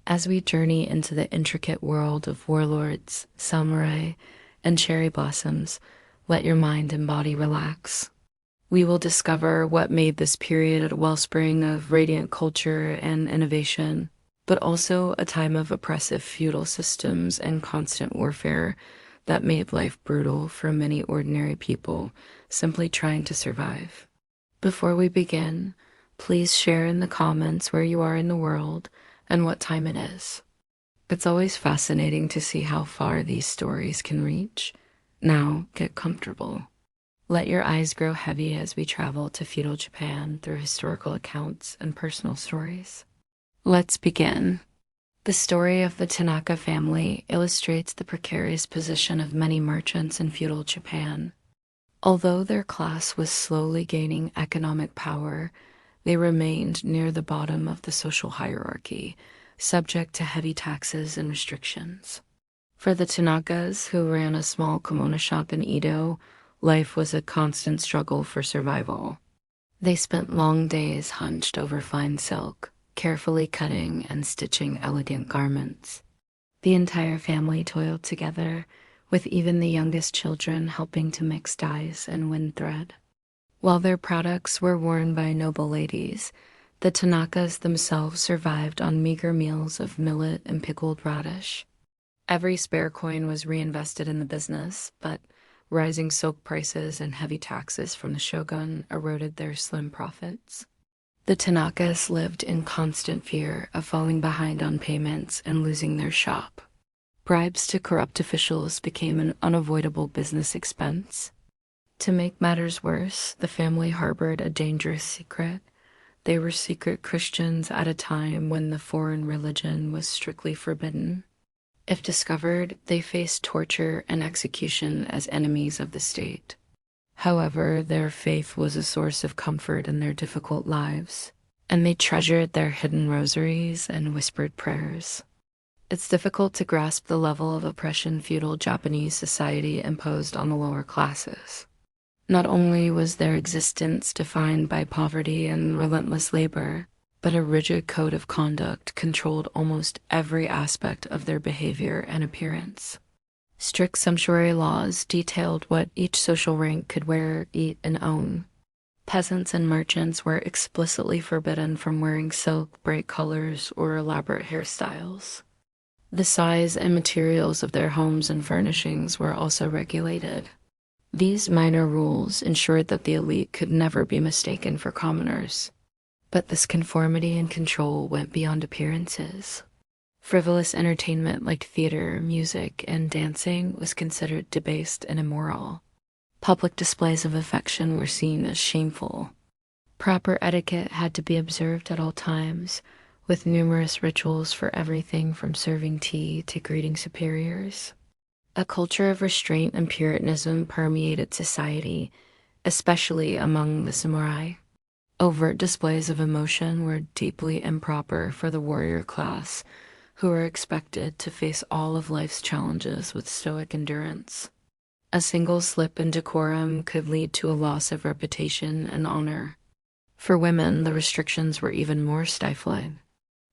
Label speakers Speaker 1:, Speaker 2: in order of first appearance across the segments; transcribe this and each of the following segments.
Speaker 1: As we journey into the intricate world of warlords, samurai, and cherry blossoms, let your mind and body relax. We will discover what made this period a wellspring of radiant culture and innovation, but also a time of oppressive feudal systems and constant warfare that made life brutal for many ordinary people simply trying to survive. Before we begin, please share in the comments where you are in the world and what time it is. It's always fascinating to see how far these stories can reach. Now, get comfortable. Let your eyes grow heavy as we travel to feudal Japan through historical accounts and personal stories. Let's begin. The story of the Tanaka family illustrates the precarious position of many merchants in feudal Japan. Although their class was slowly gaining economic power, they remained near the bottom of the social hierarchy, subject to heavy taxes and restrictions. For the Tanakas, who ran a small kimono shop in Edo, life was a constant struggle for survival. They spent long days hunched over fine silk, carefully cutting and stitching elegant garments. The entire family toiled together, with even the youngest children helping to mix dyes and wind thread. While their products were worn by noble ladies, the Tanakas themselves survived on meager meals of millet and pickled radish. Every spare coin was reinvested in the business, but rising silk prices and heavy taxes from the shogun eroded their slim profits. The Tanakas lived in constant fear of falling behind on payments and losing their shop. Bribes to corrupt officials became an unavoidable business expense. To make matters worse, the family harbored a dangerous secret. They were secret Christians at a time when the foreign religion was strictly forbidden. If discovered, they faced torture and execution as enemies of the state. However, their faith was a source of comfort in their difficult lives, and they treasured their hidden rosaries and whispered prayers. It's difficult to grasp the level of oppression feudal Japanese society imposed on the lower classes. Not only was their existence defined by poverty and relentless labor, but a rigid code of conduct controlled almost every aspect of their behavior and appearance. Strict sumptuary laws detailed what each social rank could wear, eat, and own. Peasants and merchants were explicitly forbidden from wearing silk, bright colors, or elaborate hairstyles. The size and materials of their homes and furnishings were also regulated. These minor rules ensured that the elite could never be mistaken for commoners. But this conformity and control went beyond appearances. Frivolous entertainment like theater, music, and dancing was considered debased and immoral. Public displays of affection were seen as shameful. Proper etiquette had to be observed at all times, with numerous rituals for everything from serving tea to greeting superiors. A culture of restraint and puritanism permeated society, especially among the samurai. Overt displays of emotion were deeply improper for the warrior class, who were expected to face all of life's challenges with stoic endurance. A single slip in decorum could lead to a loss of reputation and honor. For women, the restrictions were even more stifling.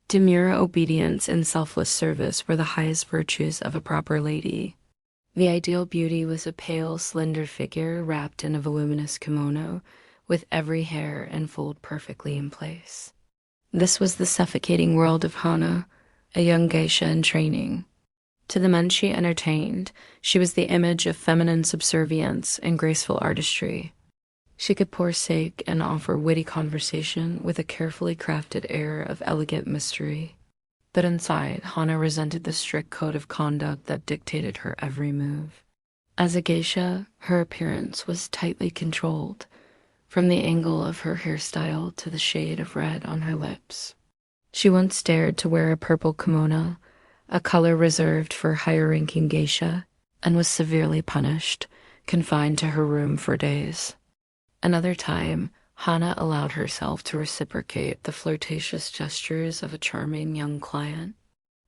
Speaker 1: Demure obedience and selfless service were the highest virtues of a proper lady. The ideal beauty was a pale, slender figure wrapped in a voluminous kimono, with every hair and fold perfectly in place. This was the suffocating world of Hana, a young geisha in training. To the men she entertained, she was the image of feminine subservience and graceful artistry. She could pour sake and offer witty conversation with a carefully crafted air of elegant mystery. But inside, Hana resented the strict code of conduct that dictated her every move. As a geisha, her appearance was tightly controlled, from the angle of her hairstyle to the shade of red on her lips. She once dared to wear a purple kimono, a color reserved for higher-ranking geisha, and was severely punished, confined to her room for days. Another time, Hana allowed herself to reciprocate the flirtatious gestures of a charming young client.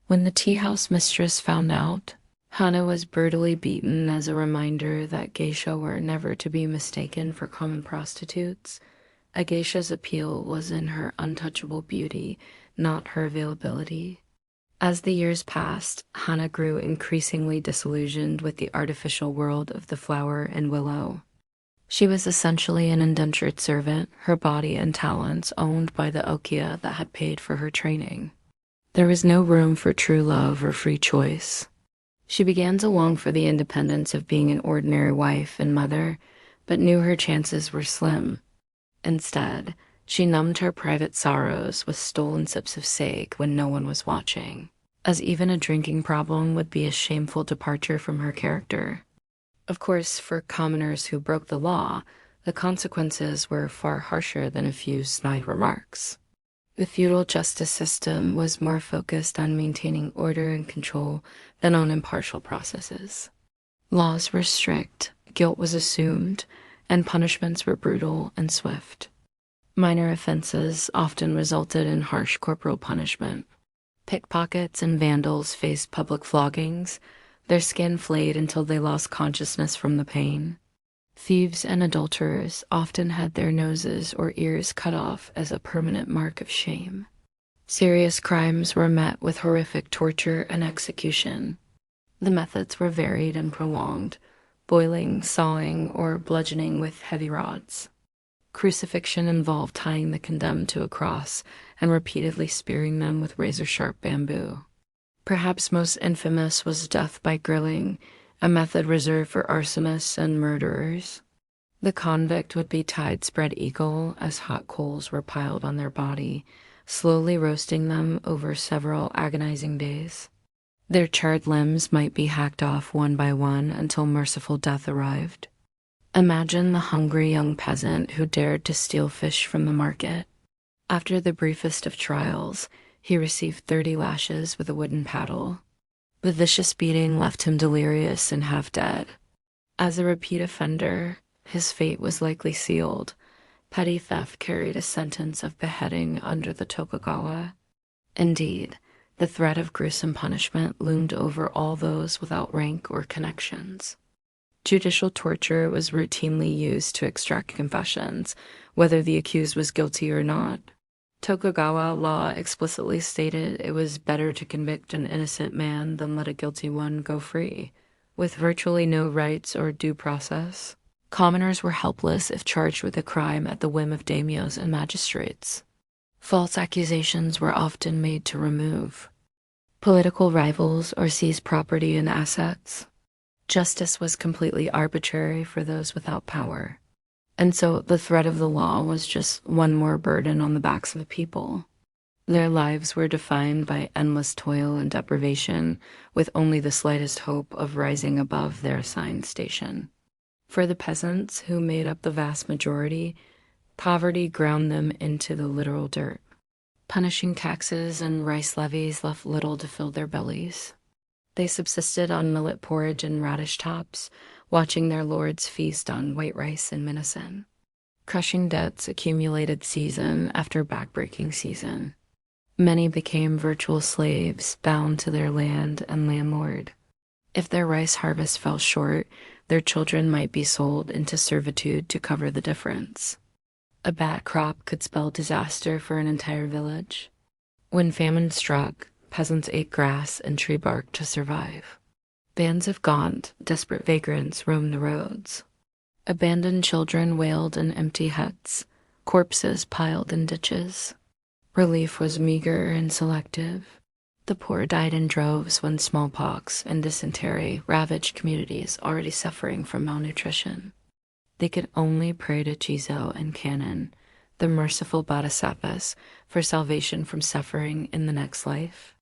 Speaker 1: When the tea-house mistress found out, Hana was brutally beaten as a reminder that geisha were never to be mistaken for common prostitutes. A geisha's appeal was in her untouchable beauty, not her availability. As the years passed, Hannah grew increasingly disillusioned with the artificial world of the flower and willow. She was essentially an indentured servant, her body and talents owned by the Okia that had paid for her training. There was no room for true love or free choice. She began to long for the independence of being an ordinary wife and mother, but knew her chances were slim. Instead, she numbed her private sorrows with stolen sips of sake when no one was watching, as even a drinking problem would be a shameful departure from her character. Of course, for commoners who broke the law, the consequences were far harsher than a few snide remarks. The feudal justice system was more focused on maintaining order and control than on impartial processes. Laws were strict, guilt was assumed, and punishments were brutal and swift. Minor offenses often resulted in harsh corporal punishment. Pickpockets and vandals faced public floggings, their skin flayed until they lost consciousness from the pain. Thieves and adulterers often had their noses or ears cut off as a permanent mark of shame. Serious crimes were met with horrific torture and execution. The methods were varied and prolonged, boiling, sawing, or bludgeoning with heavy rods. Crucifixion involved tying the condemned to a cross and repeatedly spearing them with razor-sharp bamboo. Perhaps most infamous was death by grilling, a method reserved for arsonists and murderers. The convict would be tied spread eagle as hot coals were piled on their body, slowly roasting them over several agonizing days. Their charred limbs might be hacked off one by one until merciful death arrived. Imagine the hungry young peasant who dared to steal fish from the market. After the briefest of trials, he received 30 lashes with a wooden paddle. The vicious beating left him delirious and half dead. As a repeat offender, his fate was likely sealed. Petty theft carried a sentence of beheading under the Tokugawa. Indeed, the threat of gruesome punishment loomed over all those without rank or connections. Judicial torture was routinely used to extract confessions, whether the accused was guilty or not. Tokugawa law explicitly stated it was better to convict an innocent man than let a guilty one go free. With virtually no rights or due process, commoners were helpless if charged with a crime at the whim of daimyos and magistrates. False accusations were often made to remove political rivals or seize property and assets. Justice was completely arbitrary for those without power. And so the threat of the law was just one more burden on the backs of the people. Their lives were defined by endless toil and deprivation, with only the slightest hope of rising above their assigned station. For the peasants, who made up the vast majority, poverty ground them into the literal dirt. Punishing taxes and rice levies left little to fill their bellies. They subsisted on millet porridge and radish tops, watching their lords feast on white rice and venison. Crushing debts accumulated season after backbreaking season. Many became virtual slaves, bound to their land and landlord. If their rice harvest fell short, their children might be sold into servitude to cover the difference. A bad crop could spell disaster for an entire village. When famine struck, peasants ate grass and tree bark to survive. Bands of gaunt, desperate vagrants roamed the roads. Abandoned children wailed in empty huts, corpses piled in ditches. Relief was meager and selective. The poor died in droves when smallpox and dysentery ravaged communities already suffering from malnutrition. They could only pray to Chizo and Kannon, the merciful bodhisattvas, for salvation from suffering in the next life.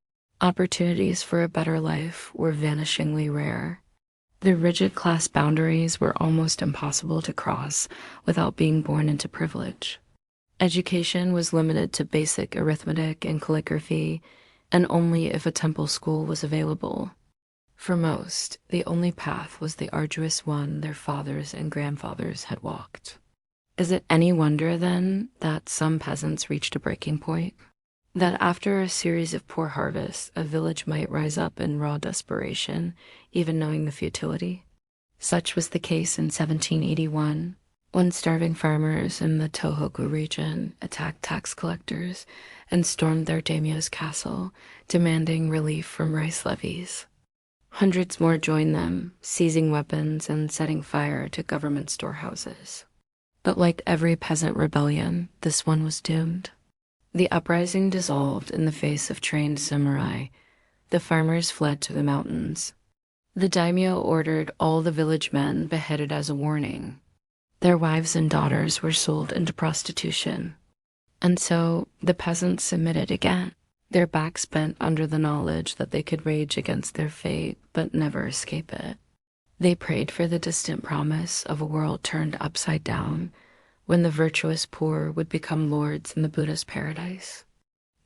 Speaker 1: Opportunities for a better life were vanishingly rare. The rigid class boundaries were almost impossible to cross without being born into privilege. Education was limited to basic arithmetic and calligraphy, and only if a temple school was available. For most, the only path was the arduous one their fathers and grandfathers had walked. Is it any wonder, then, that some peasants reached a breaking point? That after a series of poor harvests, a village might rise up in raw desperation, even knowing the futility? Such was the case in 1781. When starving farmers in the Tohoku region attacked tax collectors and stormed their daimyo's castle, demanding relief from rice levies. Hundreds more joined them, seizing weapons and setting fire to government storehouses. But like every peasant rebellion, this one was doomed. The uprising dissolved in the face of trained samurai. The farmers fled to the mountains. The daimyo ordered all the village men beheaded as a warning. Their wives and daughters were sold into prostitution. And so the peasants submitted again, their backs bent under the knowledge that they could rage against their fate but never escape it. They prayed for the distant promise of a world turned upside down, when the virtuous poor would become lords in the Buddha's paradise.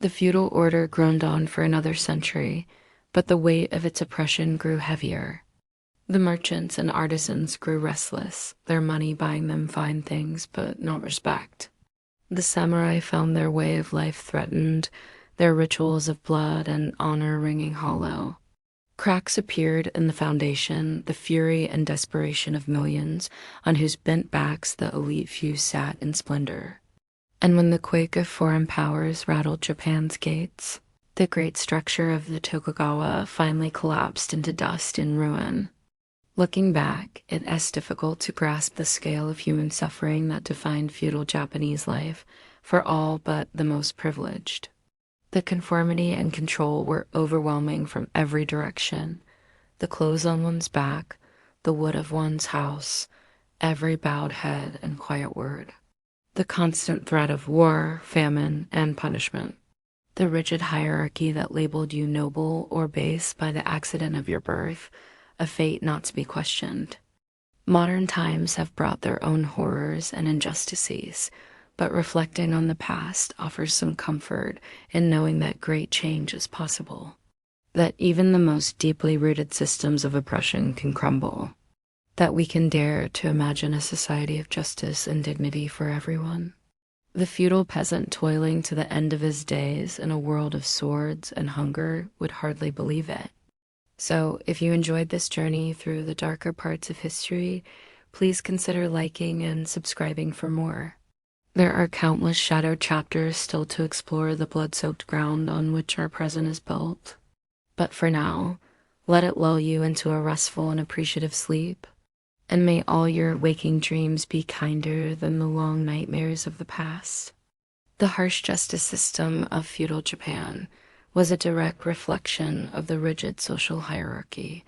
Speaker 1: The feudal order groaned on for another century, but the weight of its oppression grew heavier. The merchants and artisans grew restless, their money buying them fine things but not respect. The samurai found their way of life threatened, their rituals of blood and honor ringing hollow. Cracks appeared in the foundation, the fury and desperation of millions on whose bent backs the elite few sat in splendor. And when the quake of foreign powers rattled Japan's gates, the great structure of the Tokugawa finally collapsed into dust and ruin. Looking back, it is difficult to grasp the scale of human suffering that defined feudal Japanese life for all but the most privileged. The conformity and control were overwhelming from every direction. The clothes on one's back, the wood of one's house, every bowed head and quiet word. The constant threat of war, famine, and punishment. The rigid hierarchy that labeled you noble or base by the accident of your birth, a fate not to be questioned. Modern times have brought their own horrors and injustices, but reflecting on the past offers some comfort in knowing that great change is possible, that even the most deeply rooted systems of oppression can crumble, that we can dare to imagine a society of justice and dignity for everyone. The feudal peasant toiling to the end of his days in a world of swords and hunger would hardly believe it. So, if you enjoyed this journey through the darker parts of history, please consider liking and subscribing for more. There are countless shadowed chapters still to explore the blood-soaked ground on which our present is built. But for now, let it lull you into a restful and appreciative sleep, and may all your waking dreams be kinder than the long nightmares of the past. The harsh justice system of feudal Japan was a direct reflection of the rigid social hierarchy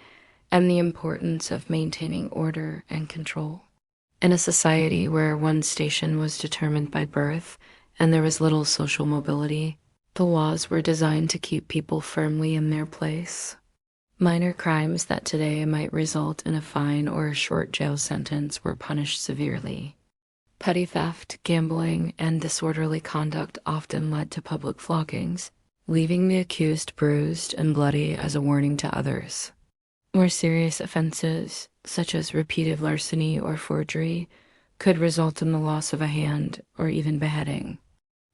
Speaker 1: and the importance of maintaining order and control. In a society where one's station was determined by birth and there was little social mobility, the laws were designed to keep people firmly in their place. Minor crimes that today might result in a fine or a short jail sentence were punished severely. Petty theft, gambling, and disorderly conduct often led to public floggings, leaving the accused bruised and bloody as a warning to others. More serious offenses, such as repeated larceny or forgery, could result in the loss of a hand or even beheading.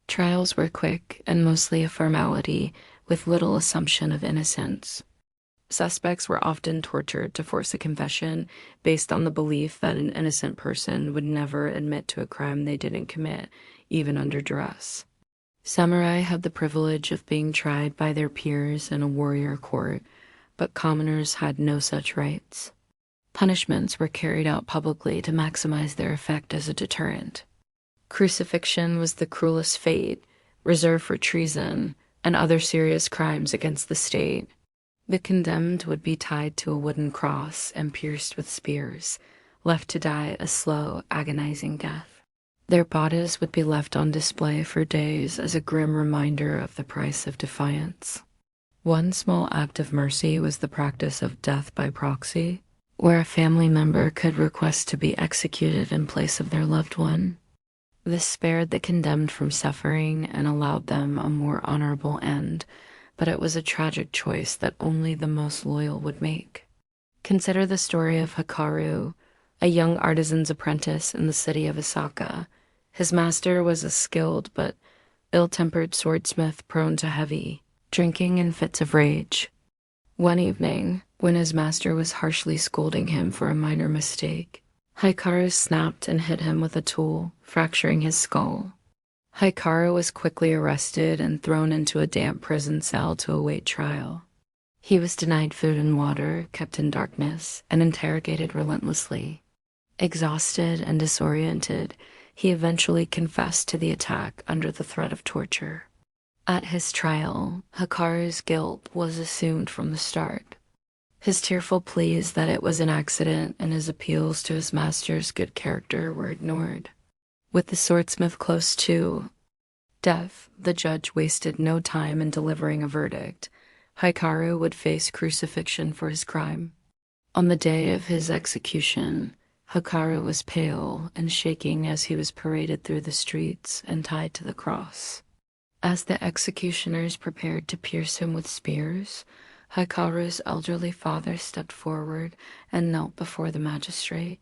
Speaker 1: Trials were quick and mostly a formality, with little assumption of innocence. Suspects were often tortured to force a confession based on the belief that an innocent person would never admit to a crime they didn't commit, even under duress. Samurai had the privilege of being tried by their peers in a warrior court, but commoners had no such rights. Punishments were carried out publicly to maximize their effect as a deterrent. Crucifixion was the cruelest fate, reserved for treason and other serious crimes against the state. The condemned would be tied to a wooden cross and pierced with spears, left to die a slow, agonizing death. Their bodies would be left on display for days as a grim reminder of the price of defiance. One small act of mercy was the practice of death by proxy, where a family member could request to be executed in place of their loved one. This spared the condemned from suffering and allowed them a more honorable end, but it was a tragic choice that only the most loyal would make. Consider the story of Hikaru, a young artisan's apprentice in the city of Osaka. His master was a skilled but ill-tempered swordsmith prone to heavy drinking and fits of rage. One evening, when his master was harshly scolding him for a minor mistake, Hikaru snapped and hit him with a tool, fracturing his skull. Hikaru was quickly arrested and thrown into a damp prison cell to await trial. He was denied food and water, kept in darkness, and interrogated relentlessly. Exhausted and disoriented, he eventually confessed to the attack under the threat of torture. At his trial, Hikaru's guilt was assumed from the start. His tearful pleas that it was an accident and his appeals to his master's good character were ignored. With the swordsmith close to death, the judge wasted no time in delivering a verdict. Hikaru would face crucifixion for his crime. On the day of his execution, Hikaru was pale and shaking as he was paraded through the streets and tied to the cross. As the executioners prepared to pierce him with spears, Hikaru's elderly father stepped forward and knelt before the magistrate.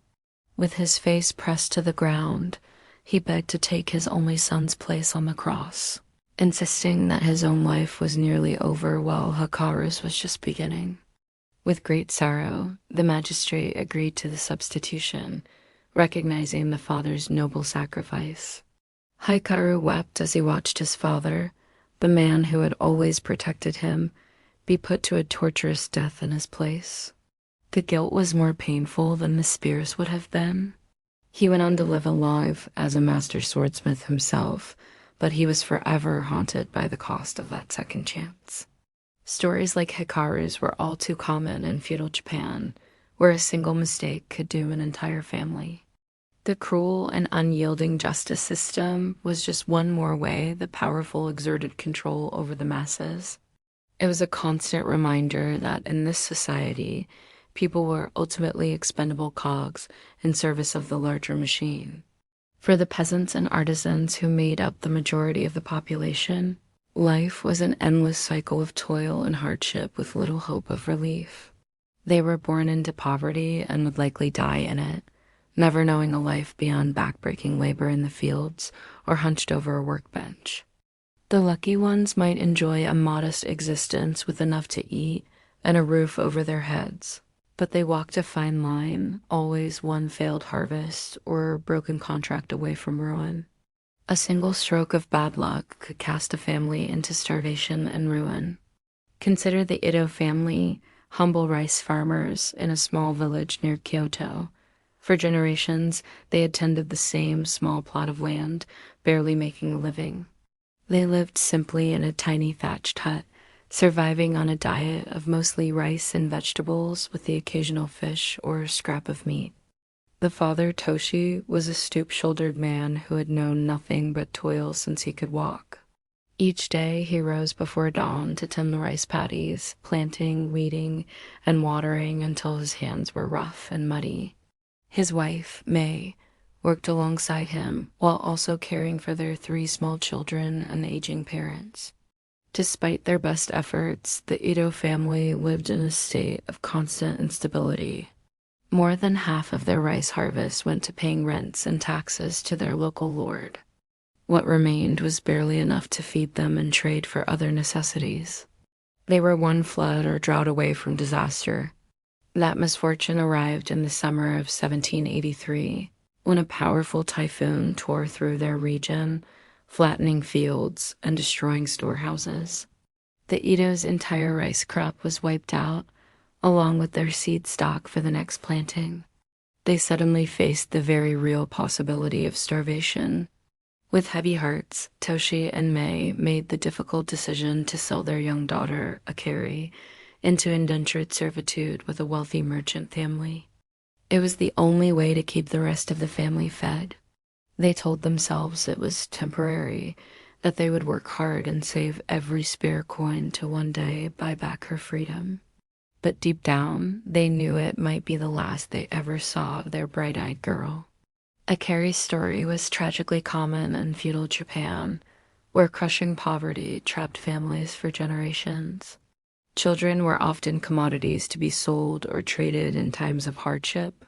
Speaker 1: With his face pressed to the ground, he begged to take his only son's place on the cross, insisting that his own life was nearly over while Hikaru's was just beginning. With great sorrow, the magistrate agreed to the substitution, recognizing the father's noble sacrifice. Hikaru wept as he watched his father, the man who had always protected him, be put to a torturous death in his place. The guilt was more painful than the spears would have been. He went on to live alive as a master swordsmith himself, but he was forever haunted by the cost of that second chance. Stories like Hikaru's were all too common in feudal Japan, where a single mistake could doom an entire family. The cruel and unyielding justice system was just one more way the powerful exerted control over the masses. It was a constant reminder that in this society, people were ultimately expendable cogs in service of the larger machine. For the peasants and artisans who made up the majority of the population, life was an endless cycle of toil and hardship with little hope of relief. They were born into poverty and would likely die in it, never knowing a life beyond backbreaking labor in the fields or hunched over a workbench. The lucky ones might enjoy a modest existence with enough to eat and a roof over their heads, but they walked a fine line, always one failed harvest or broken contract away from ruin. A single stroke of bad luck could cast a family into starvation and ruin. Consider the Ito family, humble rice farmers in a small village near Kyoto. For generations, they had tended the same small plot of land, barely making a living. They lived simply in a tiny thatched hut, surviving on a diet of mostly rice and vegetables with the occasional fish or scrap of meat. The father, Toshi, was a stoop-shouldered man who had known nothing but toil since he could walk. Each day he rose before dawn to tend the rice paddies, planting, weeding, and watering until his hands were rough and muddy. His wife, May, worked alongside him while also caring for their 3 small children and aging parents. Despite their best efforts, the Ito family lived in a state of constant instability. More than half of their rice harvest went to paying rents and taxes to their local lord. What remained was barely enough to feed them and trade for other necessities. They were one flood or drought away from disaster. That misfortune arrived in the summer of 1783, when a powerful typhoon tore through their region, flattening fields and destroying storehouses. The Ito's entire rice crop was wiped out, along with their seed stock for the next planting. They suddenly faced the very real possibility of starvation. With heavy hearts, Toshi and May made the difficult decision to sell their young daughter, Akari, into indentured servitude with a wealthy merchant family. It was the only way to keep the rest of the family fed. They told themselves it was temporary, that they would work hard and save every spare coin to one day buy back her freedom. But deep down, they knew it might be the last they ever saw of their bright-eyed girl. Akari's story was tragically common in feudal Japan, where crushing poverty trapped families for generations. Children were often commodities to be sold or traded in times of hardship.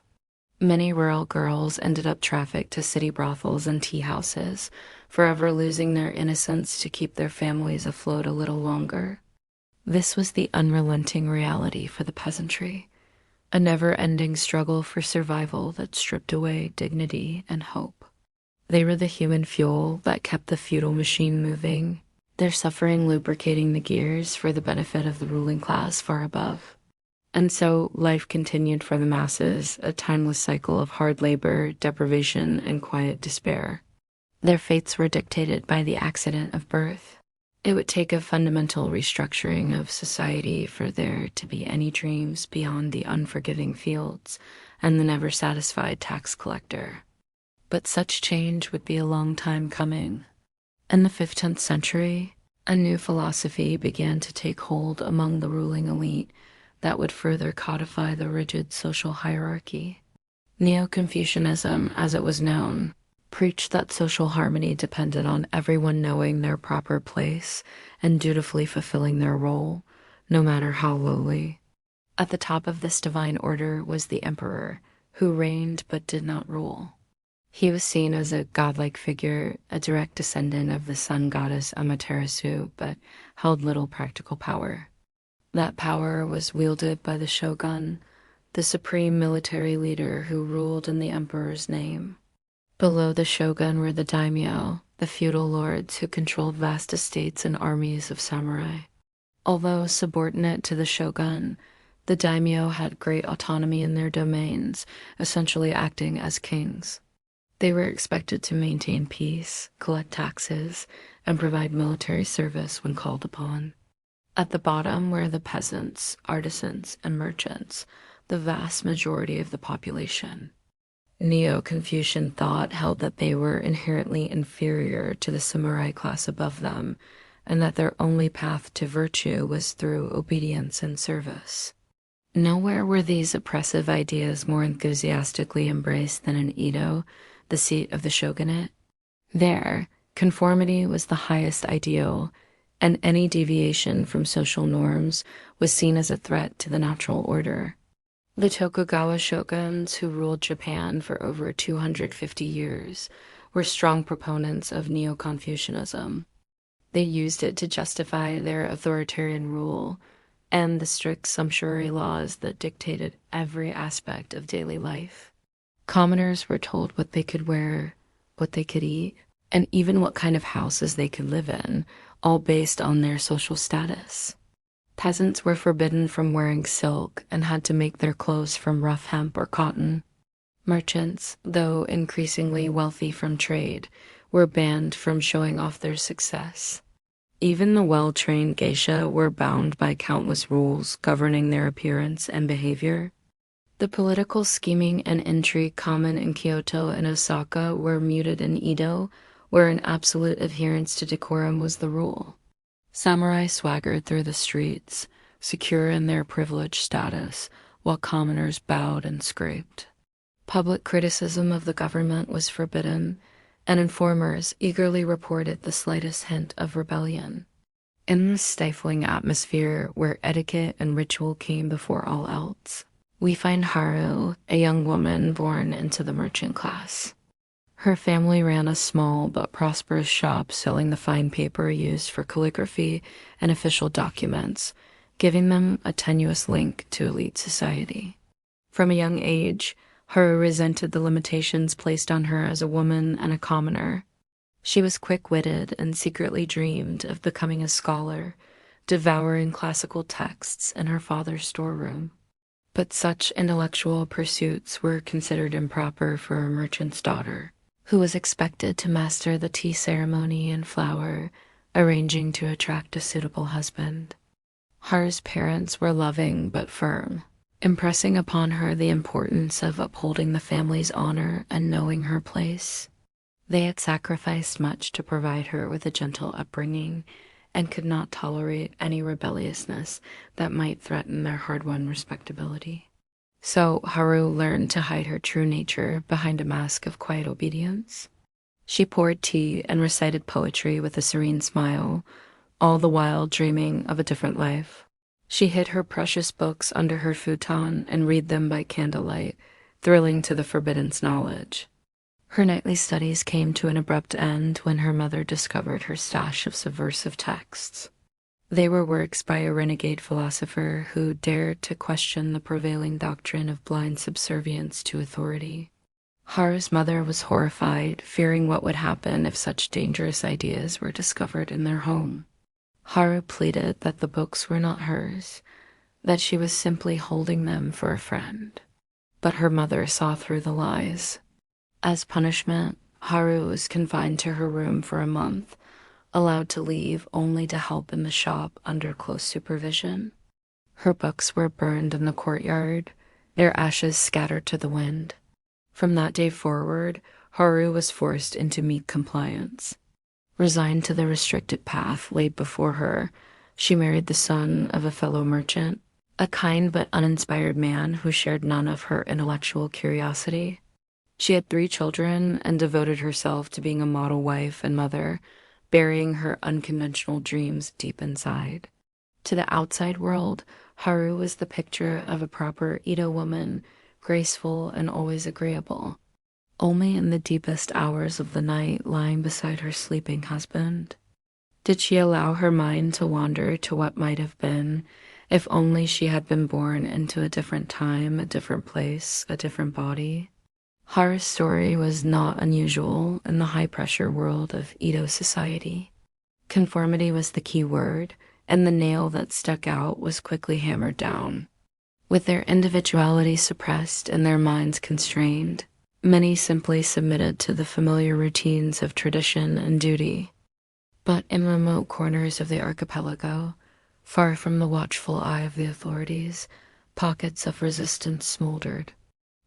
Speaker 1: Many rural girls ended up trafficked to city brothels and tea houses, forever losing their innocence to keep their families afloat a little longer. This was the unrelenting reality for the peasantry. a never-ending struggle for survival that stripped away dignity and hope. They were the human fuel that kept the feudal machine moving, their suffering lubricating the gears for the benefit of the ruling class far above. And so life continued for the masses, a timeless cycle of hard labor, deprivation, and quiet despair. Their fates were dictated by the accident of birth. It would take a fundamental restructuring of society for there to be any dreams beyond the unforgiving fields and the never-satisfied tax collector. But such change would be a long time coming. In the 15th century, a new philosophy began to take hold among the ruling elite that would further codify the rigid social hierarchy. Neo-Confucianism, as it was known, preached that social harmony depended on everyone knowing their proper place and dutifully fulfilling their role, no matter how lowly. At the top of this divine order was the emperor, who reigned but did not rule. He was seen as a godlike figure, a direct descendant of the sun goddess Amaterasu, but held little practical power. That power was wielded by the shogun, the supreme military leader who ruled in the emperor's name. Below the shogun were the daimyo, the feudal lords who controlled vast estates and armies of samurai. Although subordinate to the shogun, the daimyo had great autonomy in their domains, essentially acting as kings. They were expected to maintain peace, collect taxes, and provide military service when called upon. At the bottom were the peasants, artisans, and merchants, the vast majority of the population. Neo-Confucian thought held that they were inherently inferior to the samurai class above them, and that their only path to virtue was through obedience and service. Nowhere were these oppressive ideas more enthusiastically embraced than in Edo, the seat of the shogunate. There, conformity was the highest ideal, and any deviation from social norms was seen as a threat to the natural order. The Tokugawa shoguns, who ruled Japan for over 250 years, were strong proponents of Neo-Confucianism. They used it to justify their authoritarian rule and the strict sumptuary laws that dictated every aspect of daily life. Commoners were told what they could wear, what they could eat, and even what kind of houses they could live in, all based on their social status. Peasants were forbidden from wearing silk and had to make their clothes from rough hemp or cotton. Merchants, though increasingly wealthy from trade, were banned from showing off their success. Even the well-trained geisha were bound by countless rules governing their appearance and behavior. The political scheming and intrigue common in Kyoto and Osaka were muted in Edo, where an absolute adherence to decorum was the rule. Samurai swaggered through the streets, secure in their privileged status, while commoners bowed and scraped. Public criticism of the government was forbidden, and informers eagerly reported the slightest hint of rebellion. In this stifling atmosphere where etiquette and ritual came before all else, we find Haru, a young woman born into the merchant class. Her family ran a small but prosperous shop selling the fine paper used for calligraphy and official documents, giving them a tenuous link to elite society. From a young age, Haru resented the limitations placed on her as a woman and a commoner. She was quick-witted and secretly dreamed of becoming a scholar, devouring classical texts in her father's storeroom. But such intellectual pursuits were considered improper for a merchant's daughter, who was expected to master the tea ceremony and flower, arranging to attract a suitable husband. Haru's parents were loving but firm, impressing upon her the importance of upholding the family's honor and knowing her place. They had sacrificed much to provide her with a gentle upbringing and could not tolerate any rebelliousness that might threaten their hard-won respectability. So Haru learned to hide her true nature behind a mask of quiet obedience. She poured tea and recited poetry with a serene smile, all the while dreaming of a different life. She hid her precious books under her futon and read them by candlelight, thrilling to the forbidden's knowledge. Her nightly studies came to an abrupt end when her mother discovered her stash of subversive texts. They were works by a renegade philosopher who dared to question the prevailing doctrine of blind subservience to authority. Haru's mother was horrified, fearing what would happen if such dangerous ideas were discovered in their home. Haru pleaded that the books were not hers, that she was simply holding them for a friend. But her mother saw through the lies. As punishment, Haru was confined to her room for a month, allowed to leave only to help in the shop under close supervision. Her books were burned in the courtyard, their ashes scattered to the wind. From that day forward, Haru was forced into meek compliance. Resigned to the restricted path laid before her, she married the son of a fellow merchant, a kind but uninspired man who shared none of her intellectual curiosity. She had 3 children and devoted herself to being a model wife and mother, burying her unconventional dreams deep inside. To the outside world, Haru was the picture of a proper Edo woman, graceful and always agreeable. Only in the deepest hours of the night, lying beside her sleeping husband, did she allow her mind to wander to what might have been, if only she had been born into a different time, a different place, a different body. Haru's story was not unusual in the high-pressure world of Edo society. Conformity was the key word, and the nail that stuck out was quickly hammered down. With their individuality suppressed and their minds constrained, many simply submitted to the familiar routines of tradition and duty. But in remote corners of the archipelago, far from the watchful eye of the authorities, pockets of resistance smoldered.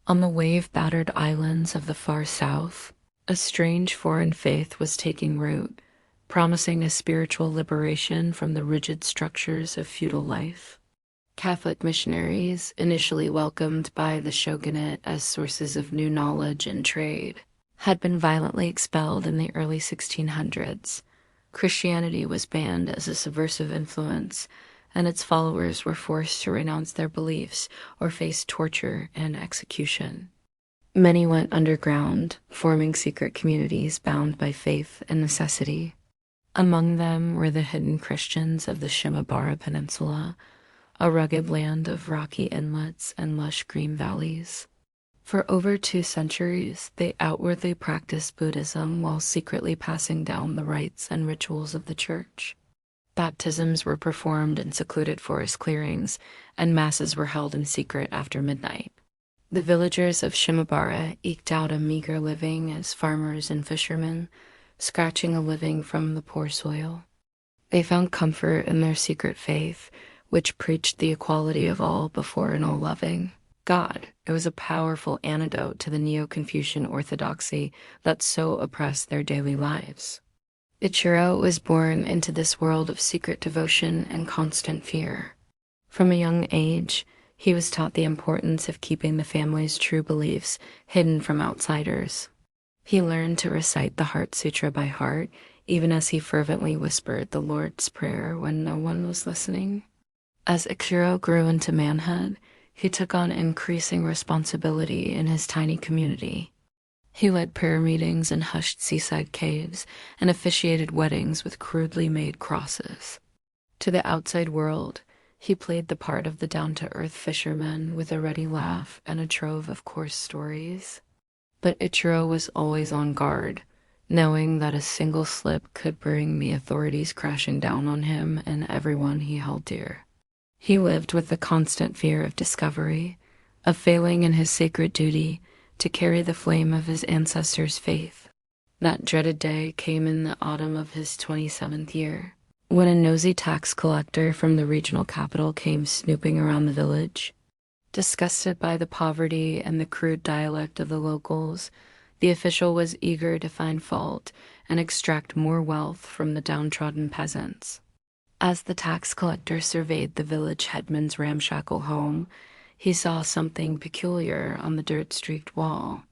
Speaker 1: On the wave-battered islands of the far south, a strange foreign faith was taking root, promising a spiritual liberation from the rigid structures of feudal life. Catholic missionaries, initially welcomed by the shogunate as sources of new knowledge and trade, had been violently expelled in the early 1600s. Christianity was banned as a subversive influence, and its followers were forced to renounce their beliefs or face torture and execution. Many went underground, forming secret communities bound by faith and necessity. Among them were the hidden Christians of the Shimabara Peninsula, a rugged land of rocky inlets and lush green valleys. For over 2 centuries, they outwardly practiced Buddhism while secretly passing down the rites and rituals of the church. Baptisms were performed in secluded forest clearings, and masses were held in secret after midnight. The villagers of Shimabara eked out a meager living as farmers and fishermen, scratching a living from the poor soil. They found comfort in their secret faith, which preached the equality of all before an all-loving God. It was a powerful antidote to the Neo-Confucian orthodoxy that so oppressed their daily lives. Ichiro was born into this world of secret devotion and constant fear. From a young age, he was taught the importance of keeping the family's true beliefs hidden from outsiders. He learned to recite the Heart Sutra by heart, even as he fervently whispered the Lord's Prayer when no one was listening. As Ichiro grew into manhood, he took on increasing responsibility in his tiny community. He led prayer meetings in hushed seaside caves and officiated weddings with crudely made crosses. To the outside world, he played the part of the down-to-earth fisherman with a ready laugh and a trove of coarse stories. But Ichiro was always on guard, knowing that a single slip could bring the authorities crashing down on him and everyone he held dear. He lived with the constant fear of discovery, of failing in his sacred duty to carry the flame of his ancestors' faith. That dreaded day came in the autumn of his 27th year, when a nosy tax collector from the regional capital came snooping around the village. Disgusted by the poverty and the crude dialect of the locals, the official was eager to find fault and extract more wealth from the downtrodden peasants. As the tax collector surveyed the village headman's ramshackle home, he saw something peculiar on the dirt-streaked wall.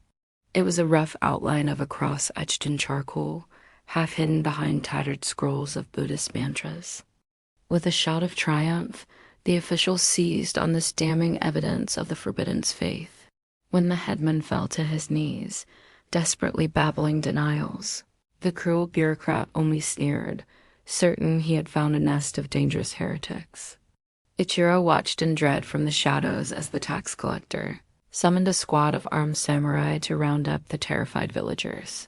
Speaker 1: It was a rough outline of a cross etched in charcoal, half hidden behind tattered scrolls of Buddhist mantras. With a shout of triumph, the official seized on this damning evidence of the forbiddance faith. When the headman fell to his knees, desperately babbling denials, the cruel bureaucrat only sneered, certain he had found a nest of dangerous heretics. Ichiro watched in dread from the shadows as the tax collector summoned a squad of armed samurai to round up the terrified villagers.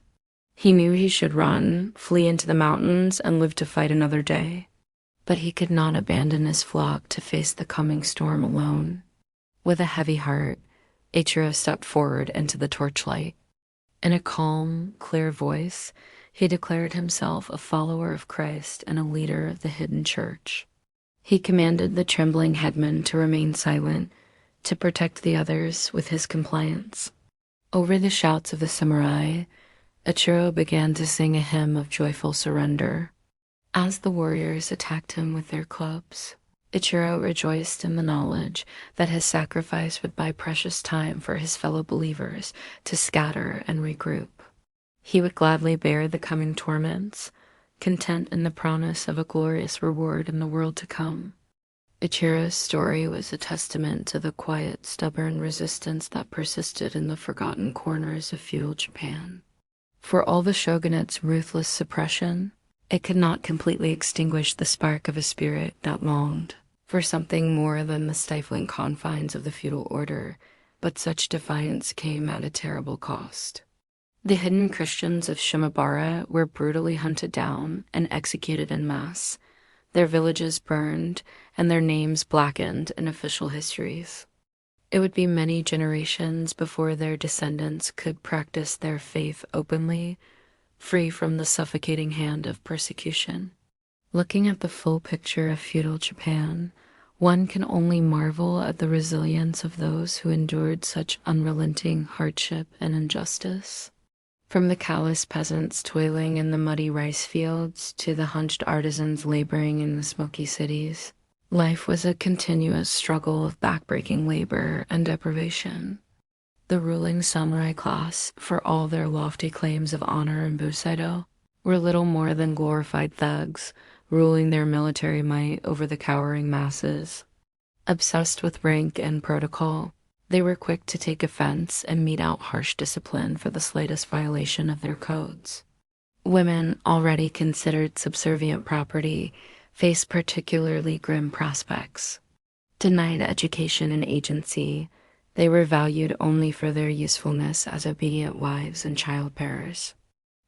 Speaker 1: He knew he should run, flee into the mountains, and live to fight another day. But he could not abandon his flock to face the coming storm alone. With a heavy heart, Ichiro stepped forward into the torchlight. In a calm, clear voice, he declared himself a follower of Christ and a leader of the hidden church. He commanded the trembling headman to remain silent, to protect the others with his compliance. Over the shouts of the samurai, Ichiro began to sing a hymn of joyful surrender. As the warriors attacked him with their clubs, Ichiro rejoiced in the knowledge that his sacrifice would buy precious time for his fellow believers to scatter and regroup. He would gladly bear the coming torments, content in the promise of a glorious reward in the world to come. Ichiro's story was a testament to the quiet, stubborn resistance that persisted in the forgotten corners of feudal Japan. For all the shogunate's ruthless suppression, it could not completely extinguish the spark of a spirit that longed for something more than the stifling confines of the feudal order, but such defiance came at a terrible cost. The hidden Christians of Shimabara were brutally hunted down and executed en masse, their villages burned, and their names blackened in official histories. It would be many generations before their descendants could practice their faith openly, free from the suffocating hand of persecution. Looking at the full picture of feudal Japan, one can only marvel at the resilience of those who endured such unrelenting hardship and injustice. From the callous peasants toiling in the muddy rice fields to the hunched artisans laboring in the smoky cities, life was a continuous struggle of backbreaking labor and deprivation. The ruling samurai class, for all their lofty claims of honor and busaido, were little more than glorified thugs, ruling their military might over the cowering masses. Obsessed with rank and protocol, they were quick to take offense and mete out harsh discipline for the slightest violation of their codes. Women, already considered subservient property, faced particularly grim prospects. Denied education and agency, they were valued only for their usefulness as obedient wives and child-bearers.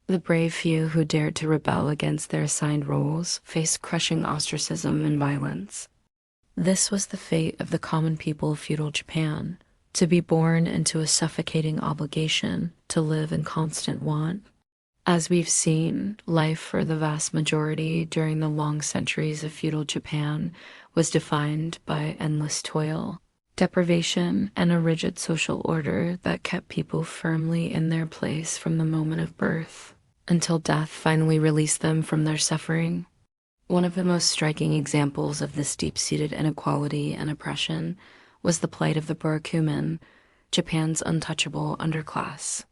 Speaker 1: The brave few who dared to rebel against their assigned roles faced crushing ostracism and violence. This was the fate of the common people of feudal Japan, to be born into a suffocating obligation to live in constant want. As we've seen, life for the vast majority during the long centuries of feudal Japan was defined by endless toil, deprivation, and a rigid social order that kept people firmly in their place from the moment of birth until death finally released them from their suffering. One of the most striking examples of this deep-seated inequality and oppression was the plight of the Borokumen, Japan's untouchable underclass.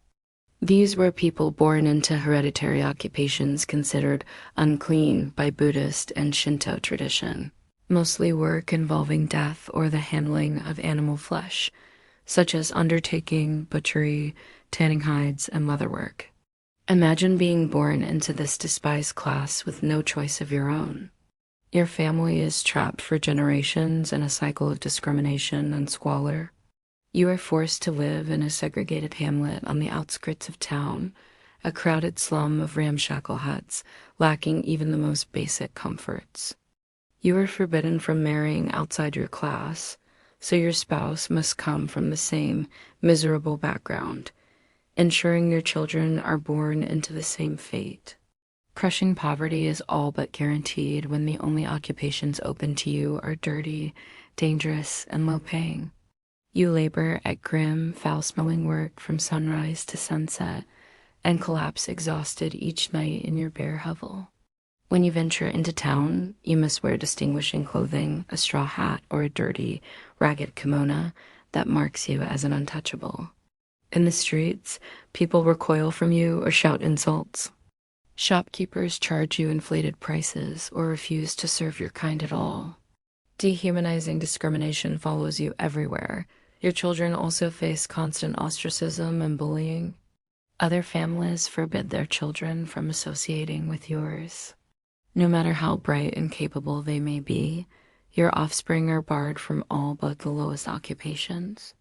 Speaker 1: These were people born into hereditary occupations considered unclean by Buddhist and Shinto tradition, mostly work involving death or the handling of animal flesh, such as undertaking, butchery, tanning hides, and leatherwork. Imagine being born into this despised class with no choice of your own. Your family is trapped for generations in a cycle of discrimination and squalor. You are forced to live in a segregated hamlet on the outskirts of town, a crowded slum of ramshackle huts, lacking even the most basic comforts. You are forbidden from marrying outside your class, so your spouse must come from the same miserable background, ensuring your children are born into the same fate. Crushing poverty is all but guaranteed when the only occupations open to you are dirty, dangerous, and low-paying. You labor at grim, foul-smelling work from sunrise to sunset, and collapse exhausted each night in your bare hovel. When you venture into town, you must wear distinguishing clothing, a straw hat, or a dirty, ragged kimono that marks you as an untouchable. In the streets, people recoil from you or shout insults. Shopkeepers charge you inflated prices or refuse to serve your kind at all. Dehumanizing discrimination follows you everywhere. Your children also face constant ostracism and bullying. Other families forbid their children from associating with yours. No matter how bright and capable they may be, your offspring are barred from all but the lowest occupations.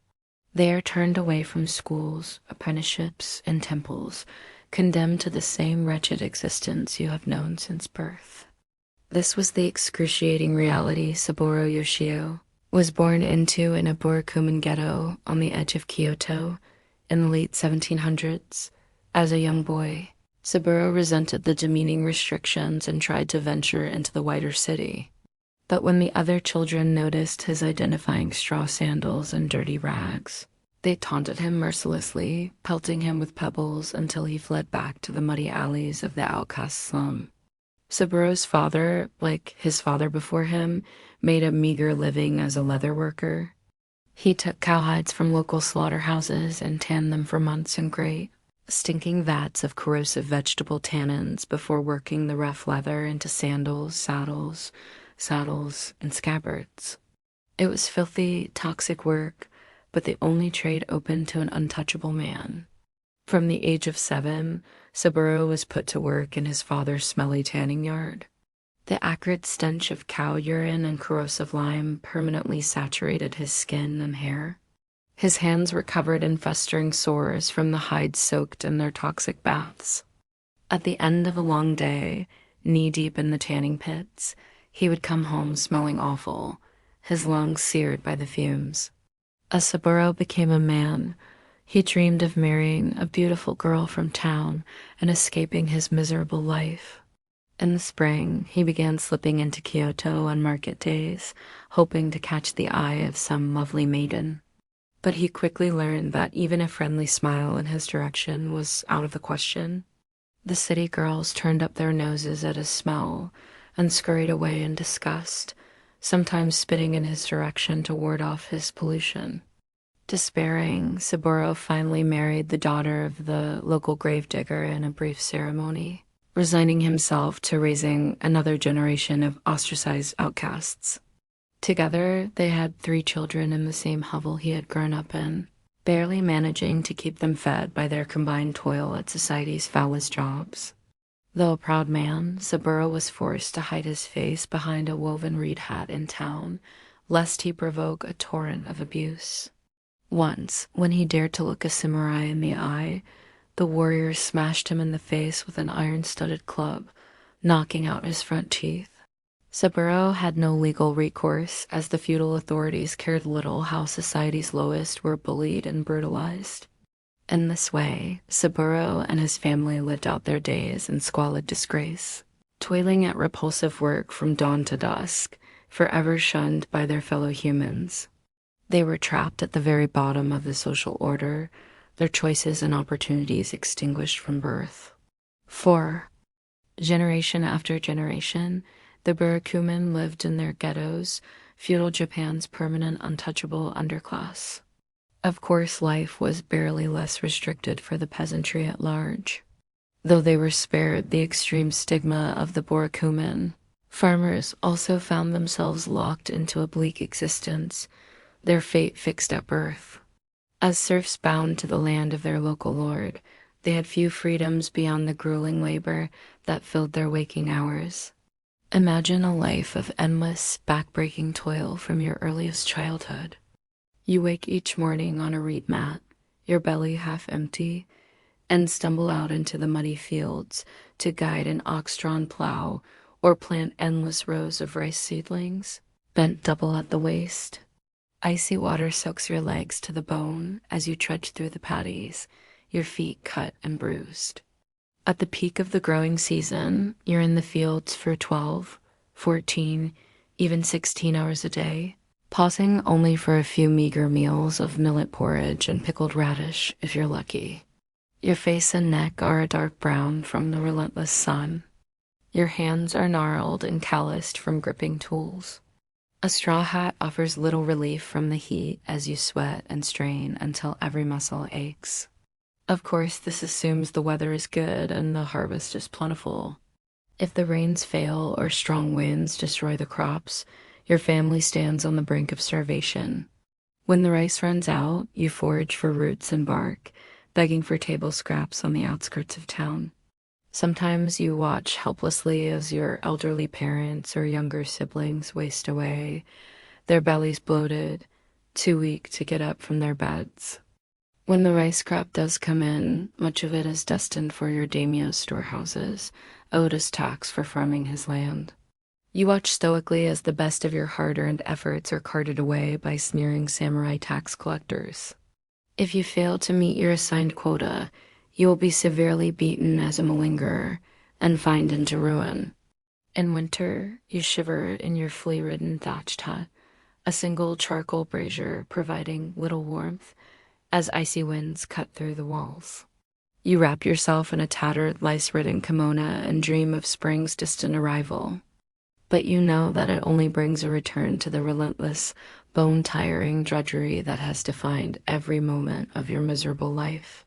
Speaker 1: They are turned away from schools, apprenticeships, and temples, condemned to the same wretched existence you have known since birth. This was the excruciating reality Saburo Yoshio was born into in a Burakumin ghetto on the edge of Kyoto in the late 1700s. As a young boy, Saburo resented the demeaning restrictions and tried to venture into the wider city. But when the other children noticed his identifying straw sandals and dirty rags, they taunted him mercilessly, pelting him with pebbles until he fled back to the muddy alleys of the outcast slum. Saburo's father, like his father before him, made a meager living as a leather worker. He took cowhides from local slaughterhouses and tanned them for months in great, stinking vats of corrosive vegetable tannins before working the rough leather into sandals, saddles, and scabbards. It was filthy, toxic work, but the only trade open to an untouchable man. From the age of 7, Saburo was put to work in his father's smelly tanning yard. The acrid stench of cow urine and corrosive lime permanently saturated his skin and hair. His hands were covered in festering sores from the hides soaked in their toxic baths. At the end of a long day, knee-deep in the tanning pits, he would come home smelling awful, his lungs seared by the fumes. As Saburo became a man, he dreamed of marrying a beautiful girl from town and escaping his miserable life. In the spring, he began slipping into Kyoto on market days, hoping to catch the eye of some lovely maiden. But he quickly learned that even a friendly smile in his direction was out of the question. The city girls turned up their noses at his smell and scurried away in disgust, sometimes spitting in his direction to ward off his pollution. Despairing, Saburo finally married the daughter of the local gravedigger in a brief ceremony, resigning himself to raising another generation of ostracized outcasts. Together, they had 3 children in the same hovel he had grown up in, barely managing to keep them fed by their combined toil at society's foulest jobs. Though a proud man, Saburo was forced to hide his face behind a woven reed hat in town, lest he provoke a torrent of abuse. Once, when he dared to look a samurai in the eye, the warrior smashed him in the face with an iron-studded club, knocking out his front teeth. Saburo had no legal recourse, as the feudal authorities cared little how society's lowest were bullied and brutalized. In this way, Saburo and his family lived out their days in squalid disgrace, toiling at repulsive work from dawn to dusk, forever shunned by their fellow humans. They were trapped at the very bottom of the social order, their choices and opportunities extinguished from birth. 4. Generation after generation, the Burakumin lived in their ghettos, feudal Japan's permanent untouchable underclass. Of course, life was barely less restricted for the peasantry at large. Though they were spared the extreme stigma of the Burakumin, farmers also found themselves locked into a bleak existence, their fate fixed at birth. As serfs bound to the land of their local lord, they had few freedoms beyond the grueling labor that filled their waking hours. Imagine a life of endless, back-breaking toil from your earliest childhood. You wake each morning on a reed mat, your belly half empty, and stumble out into the muddy fields to guide an ox-drawn plow or plant endless rows of rice seedlings, bent double at the waist. Icy water soaks your legs to the bone as you trudge through the paddies, your feet cut and bruised. At the peak of the growing season, you're in the fields for 12, 14, even 16 hours a day, pausing only for a few meager meals of millet porridge and pickled radish if you're lucky. Your face and neck are a dark brown from the relentless sun. Your hands are gnarled and calloused from gripping tools. A straw hat offers little relief from the heat as you sweat and strain until every muscle aches. Of course, this assumes the weather is good and the harvest is plentiful. If the rains fail or strong winds destroy the crops, your family stands on the brink of starvation. When the rice runs out, you forage for roots and bark, begging for table scraps on the outskirts of town. Sometimes you watch helplessly as your elderly parents or younger siblings waste away, their bellies bloated, too weak to get up from their beds. When the rice crop does come in, much of it is destined for your daimyo's storehouses, owed as tax for farming his land. You watch stoically as the best of your hard-earned efforts are carted away by sneering samurai tax collectors. If you fail to meet your assigned quota, you will be severely beaten as a malingerer and fined into ruin. In winter, you shiver in your flea-ridden thatched hut, a single charcoal brazier providing little warmth as icy winds cut through the walls. You wrap yourself in a tattered, lice-ridden kimono and dream of spring's distant arrival. But you know that it only brings a return to the relentless, bone-tiring drudgery that has defined every moment of your miserable life.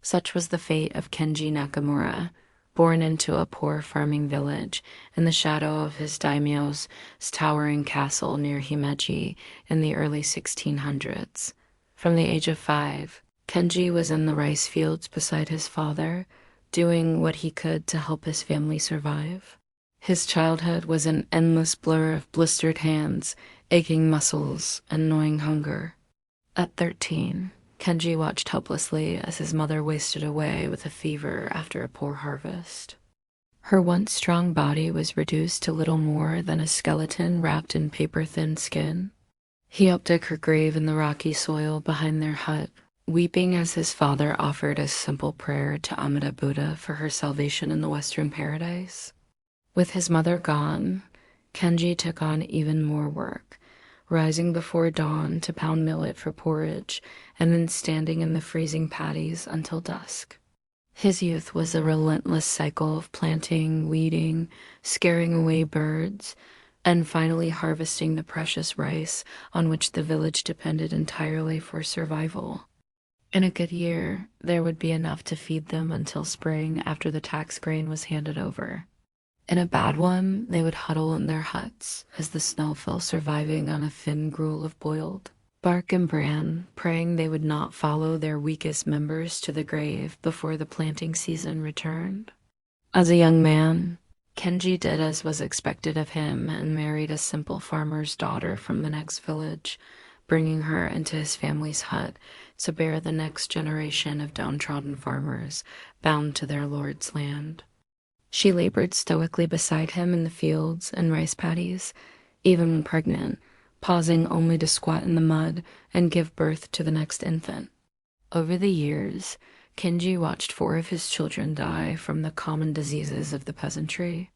Speaker 1: Such was the fate of Kenji Nakamura, born into a poor farming village in the shadow of his daimyo's towering castle near Himeji in the early 1600s. From the age of 5, Kenji was in the rice fields beside his father, doing what he could to help his family survive. His childhood was an endless blur of blistered hands, aching muscles, and gnawing hunger. At 13, Kenji watched helplessly as his mother wasted away with a fever after a poor harvest. Her once strong body was reduced to little more than a skeleton wrapped in paper-thin skin. He helped dig her grave in the rocky soil behind their hut, weeping as his father offered a simple prayer to Amida Buddha for her salvation in the Western paradise. With his mother gone, Kenji took on even more work, rising before dawn to pound millet for porridge and then standing in the freezing paddies until dusk. His youth was a relentless cycle of planting, weeding, scaring away birds, and finally harvesting the precious rice on which the village depended entirely for survival. In a good year, there would be enough to feed them until spring after the tax grain was handed over. In a bad one, they would huddle in their huts as the snow fell, surviving on a thin gruel of boiled bark and bran, praying they would not follow their weakest members to the grave before the planting season returned. As a young man, Kenji did as was expected of him and married a simple farmer's daughter from the next village, bringing her into his family's hut to bear the next generation of downtrodden farmers bound to their lord's land. She labored stoically beside him in the fields and rice paddies, even when pregnant, pausing only to squat in the mud and give birth to the next infant. Over the years, Kenji watched 4 of his children die from the common diseases of the peasantry.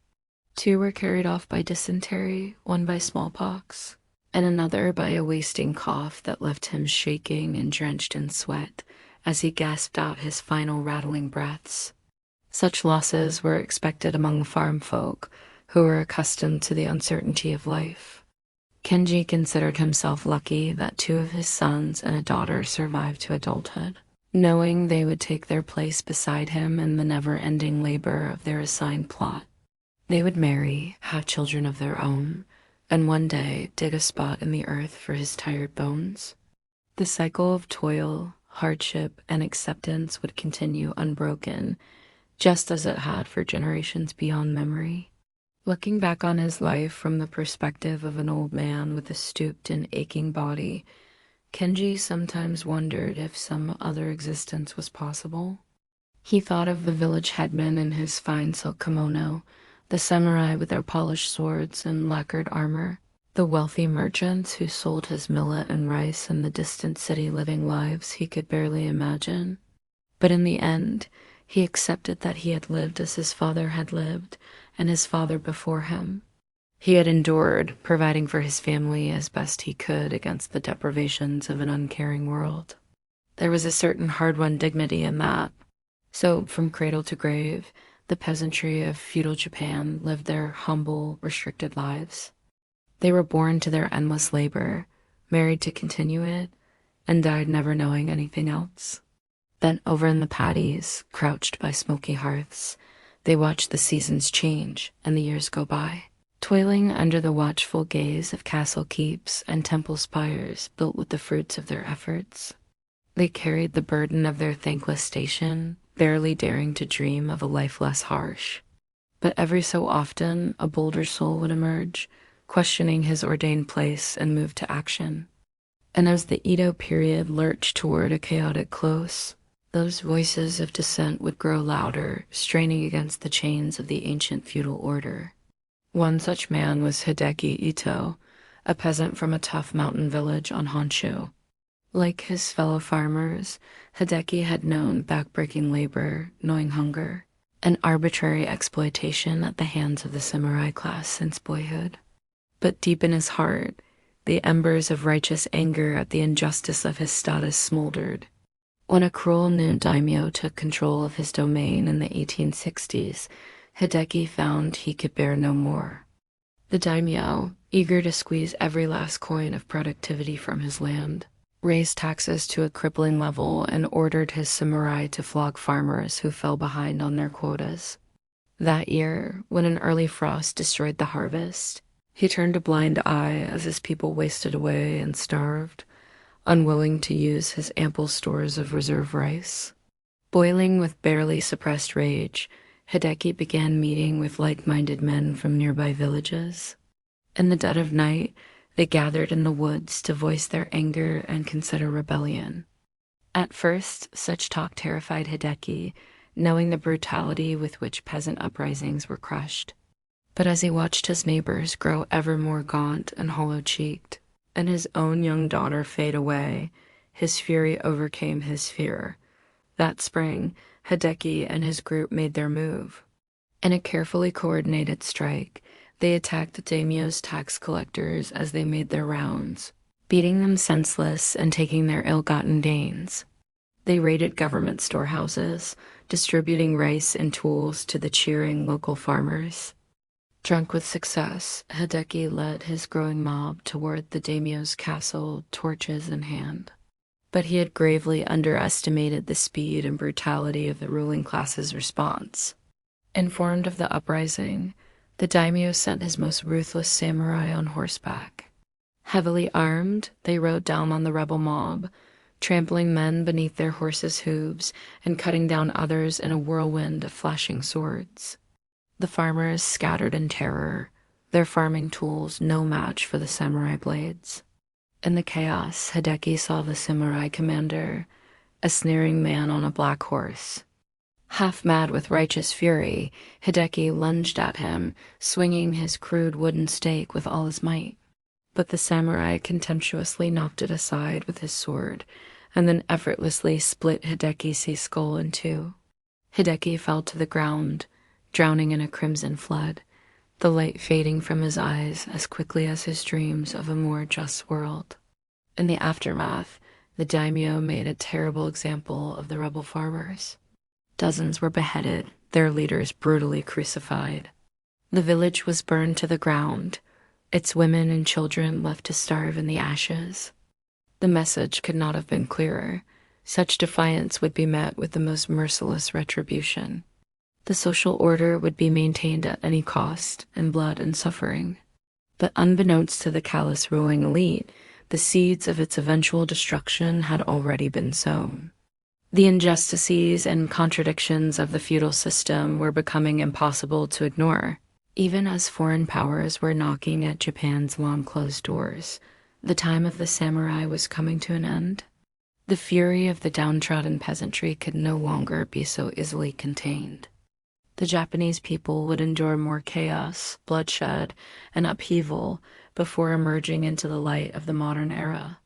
Speaker 1: 2 were carried off by dysentery, 1 by smallpox, and another by a wasting cough that left him shaking and drenched in sweat as he gasped out his final rattling breaths. Such losses were expected among farm folk who were accustomed to the uncertainty of life. Kenji considered himself lucky that 2 of his sons and a daughter survived to adulthood, knowing they would take their place beside him in the never-ending labor of their assigned plot. They would marry, have children of their own, and one day dig a spot in the earth for his tired bones. The cycle of toil, hardship, and acceptance would continue unbroken, just as it had for generations beyond memory. Looking back on his life from the perspective of an old man with a stooped and aching body, Kenji sometimes wondered if some other existence was possible. He thought of the village headman in his fine silk kimono, the samurai with their polished swords and lacquered armor, the wealthy merchants who sold his millet and rice in the distant city, living lives he could barely imagine. But in the end, he accepted that he had lived as his father had lived, and his father before him. He had endured, providing for his family as best he could against the deprivations of an uncaring world. There was a certain hard-won dignity in that. So, from cradle to grave, the peasantry of feudal Japan lived their humble, restricted lives. They were born to their endless labor, married to continue it, and died never knowing anything else. Bent over in the paddies, crouched by smoky hearths, they watched the seasons change and the years go by, toiling under the watchful gaze of castle keeps and temple spires built with the fruits of their efforts. They carried the burden of their thankless station, barely daring to dream of a life less harsh. But every so often, a bolder soul would emerge, questioning his ordained place and move to action. And as the Edo period lurched toward a chaotic close, those voices of dissent would grow louder, straining against the chains of the ancient feudal order. One such man was Hideki Ito, a peasant from a tough mountain village on Honshu. Like his fellow farmers, Hideki had known backbreaking labor, gnawing hunger, and arbitrary exploitation at the hands of the samurai class since boyhood. But deep in his heart, the embers of righteous anger at the injustice of his status smoldered. When a cruel new daimyo took control of his domain in the 1860s, Hideki found he could bear no more. The daimyo, eager to squeeze every last coin of productivity from his land, raised taxes to a crippling level and ordered his samurai to flog farmers who fell behind on their quotas. That year, when an early frost destroyed the harvest, he turned a blind eye as his people wasted away and starved, unwilling to use his ample stores of reserve rice. Boiling with barely suppressed rage, Hideki began meeting with like-minded men from nearby villages. In the dead of night, they gathered in the woods to voice their anger and consider rebellion. At first, such talk terrified Hideki, knowing the brutality with which peasant uprisings were crushed. But as he watched his neighbors grow ever more gaunt and hollow-cheeked, and his own young daughter fade away, his fury overcame his fear. That spring, Hideki and his group made their move. In a carefully coordinated strike, they attacked the daimyo's tax collectors as they made their rounds, beating them senseless and taking their ill-gotten gains. They raided government storehouses, distributing rice and tools to the cheering local farmers. Drunk with success, Hideki led his growing mob toward the daimyo's castle, torches in hand. But he had gravely underestimated the speed and brutality of the ruling class's response. Informed of the uprising, the daimyo sent his most ruthless samurai on horseback. Heavily armed, they rode down on the rebel mob, trampling men beneath their horses' hooves and cutting down others in a whirlwind of flashing swords. The farmers scattered in terror, their farming tools no match for the samurai blades. In the chaos, Hideki saw the samurai commander, a sneering man on a black horse. Half mad with righteous fury, Hideki lunged at him, swinging his crude wooden stake with all his might. But the samurai contemptuously knocked it aside with his sword, and then effortlessly split Hideki's skull in two. Hideki fell to the ground, drowning in a crimson flood, the light fading from his eyes as quickly as his dreams of a more just world. In the aftermath, the daimyo made a terrible example of the rebel farmers. Dozens were beheaded, their leaders brutally crucified. The village was burned to the ground, its women and children left to starve in the ashes. The message could not have been clearer. Such defiance would be met with the most merciless retribution. The social order would be maintained at any cost, in blood and suffering. But unbeknownst to the callous ruling elite, the seeds of its eventual destruction had already been sown. The injustices and contradictions of the feudal system were becoming impossible to ignore. Even as foreign powers were knocking at Japan's long-closed doors, the time of the samurai was coming to an end. The fury of the downtrodden peasantry could no longer be so easily contained. The Japanese people would endure more chaos, bloodshed, and upheaval before emerging into the light of the modern era.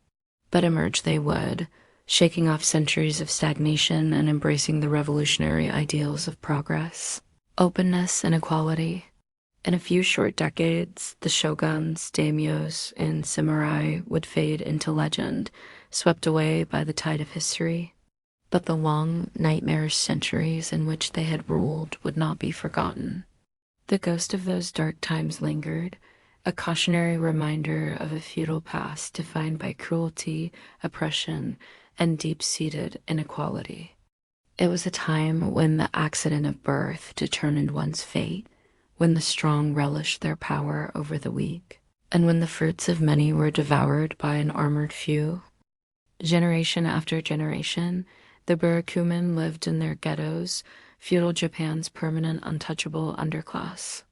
Speaker 1: But emerge they would, shaking off centuries of stagnation and embracing the revolutionary ideals of progress, openness, and equality. In a few short decades, the shoguns, daimyos, and samurai would fade into legend, swept away by the tide of history. But the long, nightmarish centuries in which they had ruled would not be forgotten. The ghost of those dark times lingered, a cautionary reminder of a feudal past defined by cruelty, oppression, and deep-seated inequality. It was a time when the accident of birth determined one's fate, when the strong relished their power over the weak, and when the fruits of many were devoured by an armored few. Generation after generation, The Burakumin lived in their ghettos, feudal Japan's permanent untouchable underclass.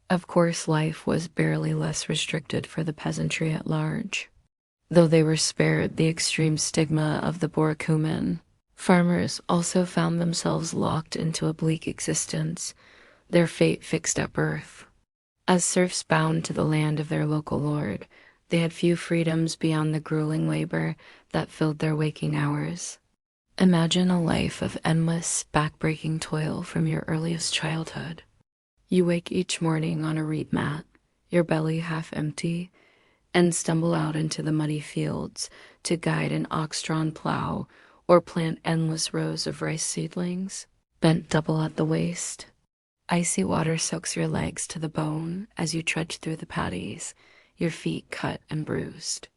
Speaker 1: Of course, life was barely less restricted for the peasantry at large. Though they were spared the extreme stigma of the Burakumin, farmers also found themselves locked into a bleak existence, their fate fixed at birth. As serfs bound to the land of their local lord, they had few freedoms beyond the grueling labor that filled their waking hours. Imagine a life of endless, back-breaking toil from your earliest childhood. You wake each morning on a reed mat, your belly half empty, and stumble out into the muddy fields to guide an ox-drawn plow or plant endless rows of rice seedlings, bent double at the waist. Icy water soaks your legs to the bone as you trudge through the paddies, your feet cut and bruised.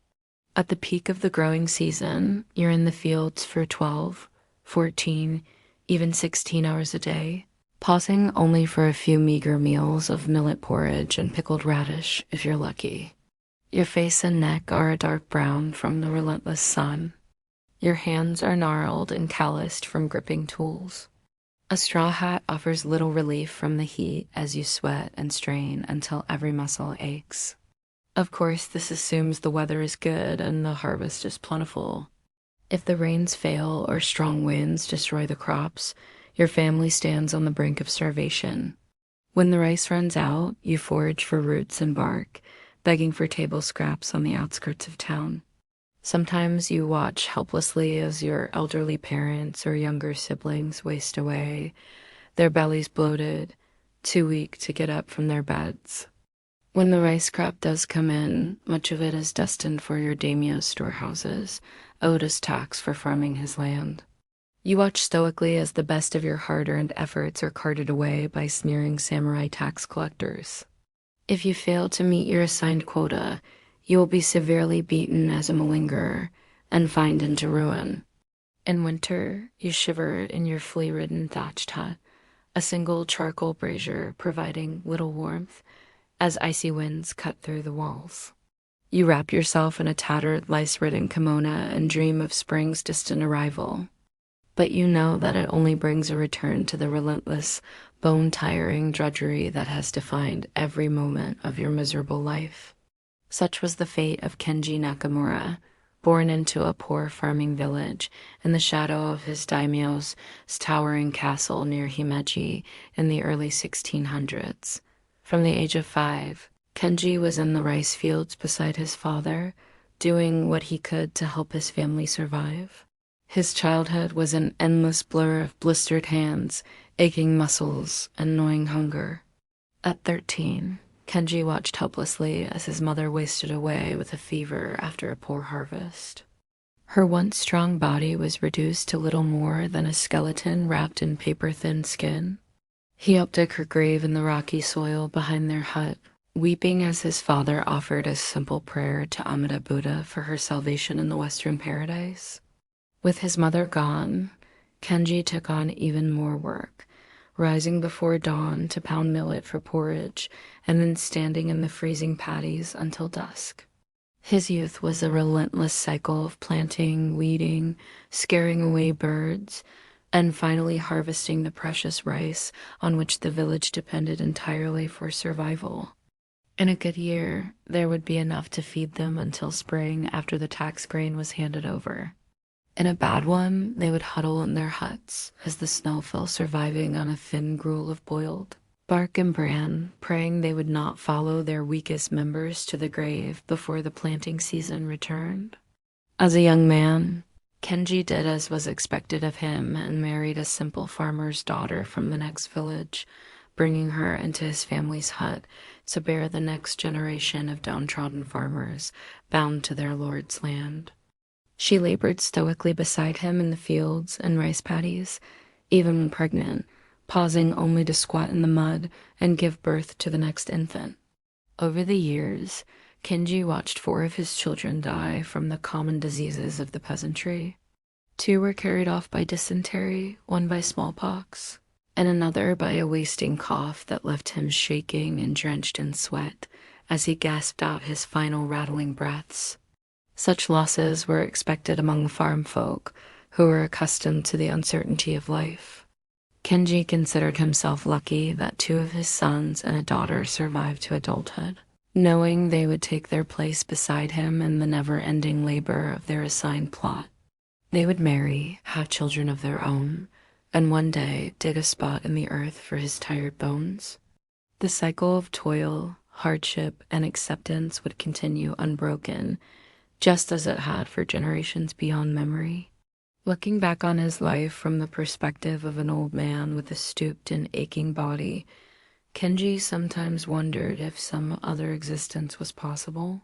Speaker 1: At the peak of the growing season, you're in the fields for 12, 14, even 16 hours a day, pausing only for a few meager meals of millet porridge and pickled radish if you're lucky. Your face and neck are a dark brown from the relentless sun. Your hands are gnarled and calloused from gripping tools. A straw hat offers little relief from the heat as you sweat and strain until every muscle aches. Of course, this assumes the weather is good and the harvest is plentiful. If the rains fail or strong winds destroy the crops, your family stands on the brink of starvation. When the rice runs out, you forage for roots and bark, begging for table scraps on the outskirts of town. Sometimes you watch helplessly as your elderly parents or younger siblings waste away, their bellies bloated, too weak to get up from their beds. When the rice crop does come in, much of it is destined for your daimyo's storehouses, owed as tax for farming his land. You watch stoically as the best of your hard-earned efforts are carted away by sneering samurai tax collectors. If you fail to meet your assigned quota, you will be severely beaten as a malingerer and fined into ruin. In winter, you shiver in your flea-ridden thatched hut, a single charcoal brazier providing little warmth as icy winds cut through the walls. You wrap yourself in a tattered, lice-ridden kimono and dream of spring's distant arrival. But you know that it only brings a return to the relentless, bone-tiring drudgery that has defined every moment of your miserable life. Such was the fate of Kenji Nakamura, born into a poor farming village in the shadow of his daimyo's towering castle near Himeji in the early 1600s. From the age of 5, Kenji was in the rice fields beside his father, doing what he could to help his family survive. His childhood was an endless blur of blistered hands, aching muscles, and gnawing hunger. At 13, Kenji watched helplessly as his mother wasted away with a fever after a poor harvest. Her once strong body was reduced to little more than a skeleton wrapped in paper-thin skin. He helped dig her grave in the rocky soil behind their hut, weeping as his father offered a simple prayer to Amida Buddha for her salvation in the Western paradise. With his mother gone, Kenji took on even more work, rising before dawn to pound millet for porridge and then standing in the freezing paddies until dusk. His youth was a relentless cycle of planting, weeding, scaring away birds, and finally harvesting the precious rice on which the village depended entirely for survival. In a good year, there would be enough to feed them until spring after the tax grain was handed over. In a bad one, they would huddle in their huts as the snow fell, surviving on a thin gruel of boiled bark and bran, praying they would not follow their weakest members to the grave before the planting season returned. As a young man, Kenji did as was expected of him and married a simple farmer's daughter from the next village, bringing her into his family's hut to bear the next generation of downtrodden farmers bound to their lord's land. She labored stoically beside him in the fields and rice paddies, even when pregnant, pausing only to squat in the mud and give birth to the next infant. Over the years, Kenji watched 4 of his children die from the common diseases of the peasantry. 2 were carried off by dysentery, 1 by smallpox, and another by a wasting cough that left him shaking and drenched in sweat as he gasped out his final rattling breaths. Such losses were expected among farm folk, who were accustomed to the uncertainty of life. Kenji considered himself lucky that two of his sons and a daughter survived to adulthood, knowing they would take their place beside him in the never-ending labor of their assigned plot. They would marry, have children of their own, and one day dig a spot in the earth for his tired bones. The cycle of toil, hardship, and acceptance would continue unbroken, just as it had for generations beyond memory. Looking back on his life from the perspective of an old man with a stooped and aching body, Kenji sometimes wondered if some other existence was possible.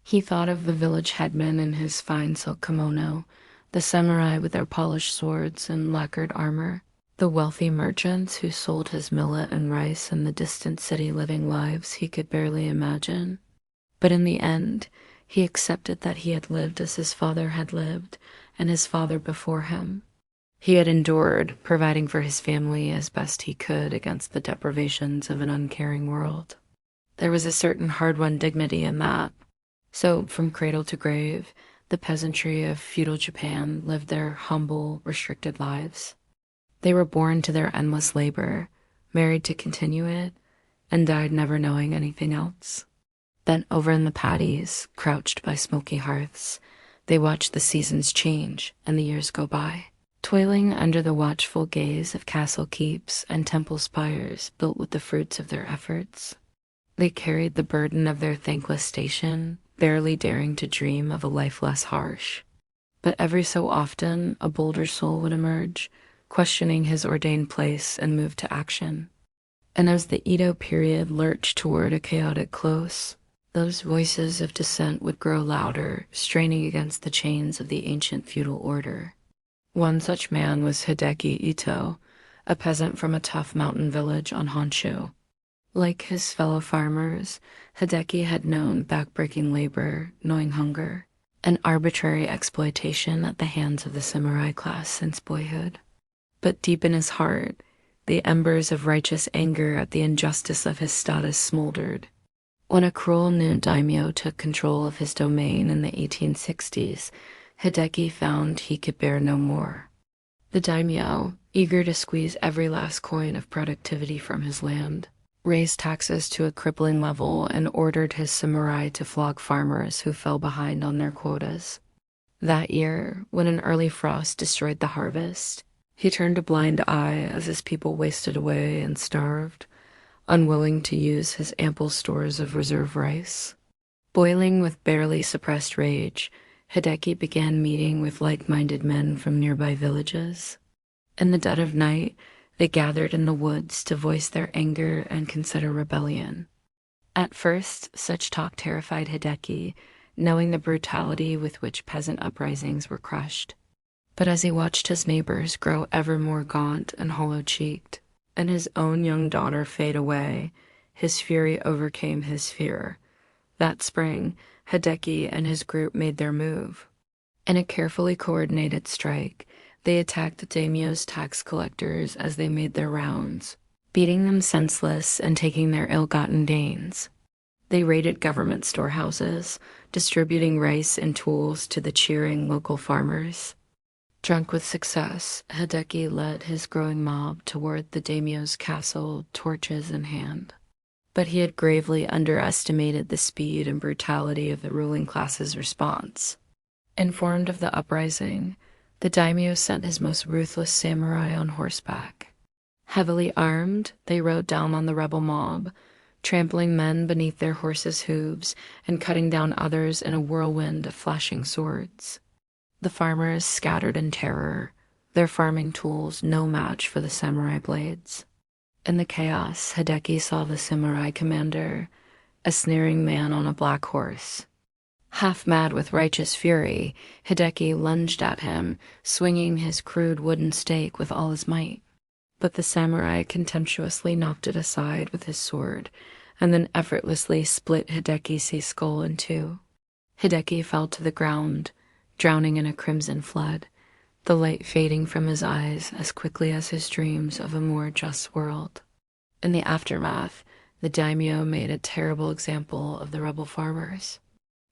Speaker 1: He thought of the village headman in his fine silk kimono, the samurai with their polished swords and lacquered armor, the wealthy merchants who sold his millet and rice in the distant city living lives he could barely imagine. But in the end, he accepted that he had lived as his father had lived, and his father before him. He had endured, providing for his family as best he could against the deprivations of an uncaring world. There was a certain hard-won dignity in that. So, from cradle to grave, the peasantry of feudal Japan lived their humble, restricted lives. They were born to their endless labor, married to continue it, and died never knowing anything else. Then over in the paddies, crouched by smoky hearths, they watched the seasons change and the years go by, toiling under the watchful gaze of castle keeps and temple spires built with the fruits of their efforts. They carried the burden of their thankless station, barely daring to dream of a life less harsh. But every so often, a bolder soul would emerge, questioning his ordained place and move to action. And as the Edo period lurched toward a chaotic close, those voices of dissent would grow louder, straining against the chains of the ancient feudal order. One such man was Hideki Ito, a peasant from a tough mountain village on Honshu. Like his fellow farmers, Hideki had known backbreaking labor, gnawing hunger, and arbitrary exploitation at the hands of the samurai class since boyhood. But deep in his heart, the embers of righteous anger at the injustice of his status smoldered. When a cruel new daimyo took control of his domain in the 1860s, Hideki found he could bear no more. The daimyo, eager to squeeze every last coin of productivity from his land, raised taxes to a crippling level and ordered his samurai to flog farmers who fell behind on their quotas. That year, when an early frost destroyed the harvest, he turned a blind eye as his people wasted away and starved, unwilling to use his ample stores of reserve rice. Boiling with barely suppressed rage, Hideki began meeting with like-minded men from nearby villages. In the dead of night, they gathered in the woods to voice their anger and consider rebellion. At first, such talk terrified Hideki, knowing the brutality with which peasant uprisings were crushed. But as he watched his neighbors grow ever more gaunt and hollow-cheeked, and his own young daughter fade away, his fury overcame his fear. That spring, Hideki and his group made their move. In a carefully coordinated strike, they attacked the daimyo's tax collectors as they made their rounds, beating them senseless and taking their ill-gotten gains. They raided government storehouses, distributing rice and tools to the cheering local farmers. Drunk with success, Hideki led his growing mob toward the daimyo's castle, torches in hand. But he had gravely underestimated the speed and brutality of the ruling class's response. Informed of the uprising, the daimyo sent his most ruthless samurai on horseback. Heavily armed, they rode down on the rebel mob, trampling men beneath their horses' hooves and cutting down others in a whirlwind of flashing swords. The farmers scattered in terror, their farming tools no match for the samurai blades. In the chaos, Hideki saw the samurai commander, a sneering man on a black horse. Half mad with righteous fury, Hideki lunged at him, swinging his crude wooden stake with all his might. But the samurai contemptuously knocked it aside with his sword, and then effortlessly split Hideki's skull in two. Hideki fell to the ground, drowning in a crimson flood, the light fading from his eyes as quickly as his dreams of a more just world. In the aftermath, the daimyo made a terrible example of the rebel farmers.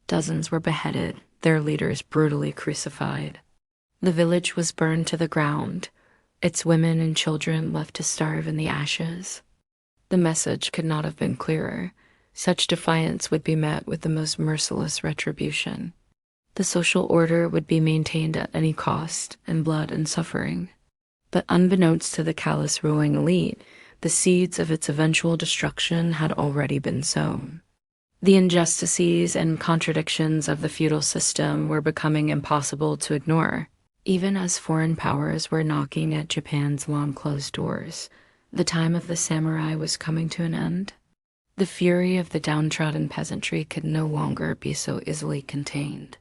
Speaker 1: Dozens were beheaded, their leaders brutally crucified. The village was burned to the ground, its women and children left to starve in the ashes. The message could not have been clearer. Such defiance would be met with the most merciless retribution. The social order would be maintained at any cost, in blood and suffering. But unbeknownst to the callous ruling elite, the seeds of its eventual destruction had already been sown. The injustices and contradictions of the feudal system were becoming impossible to ignore. Even as foreign powers were knocking at Japan's long-closed doors, the time of the samurai was coming to an end. The fury of the downtrodden peasantry could no longer be so easily contained.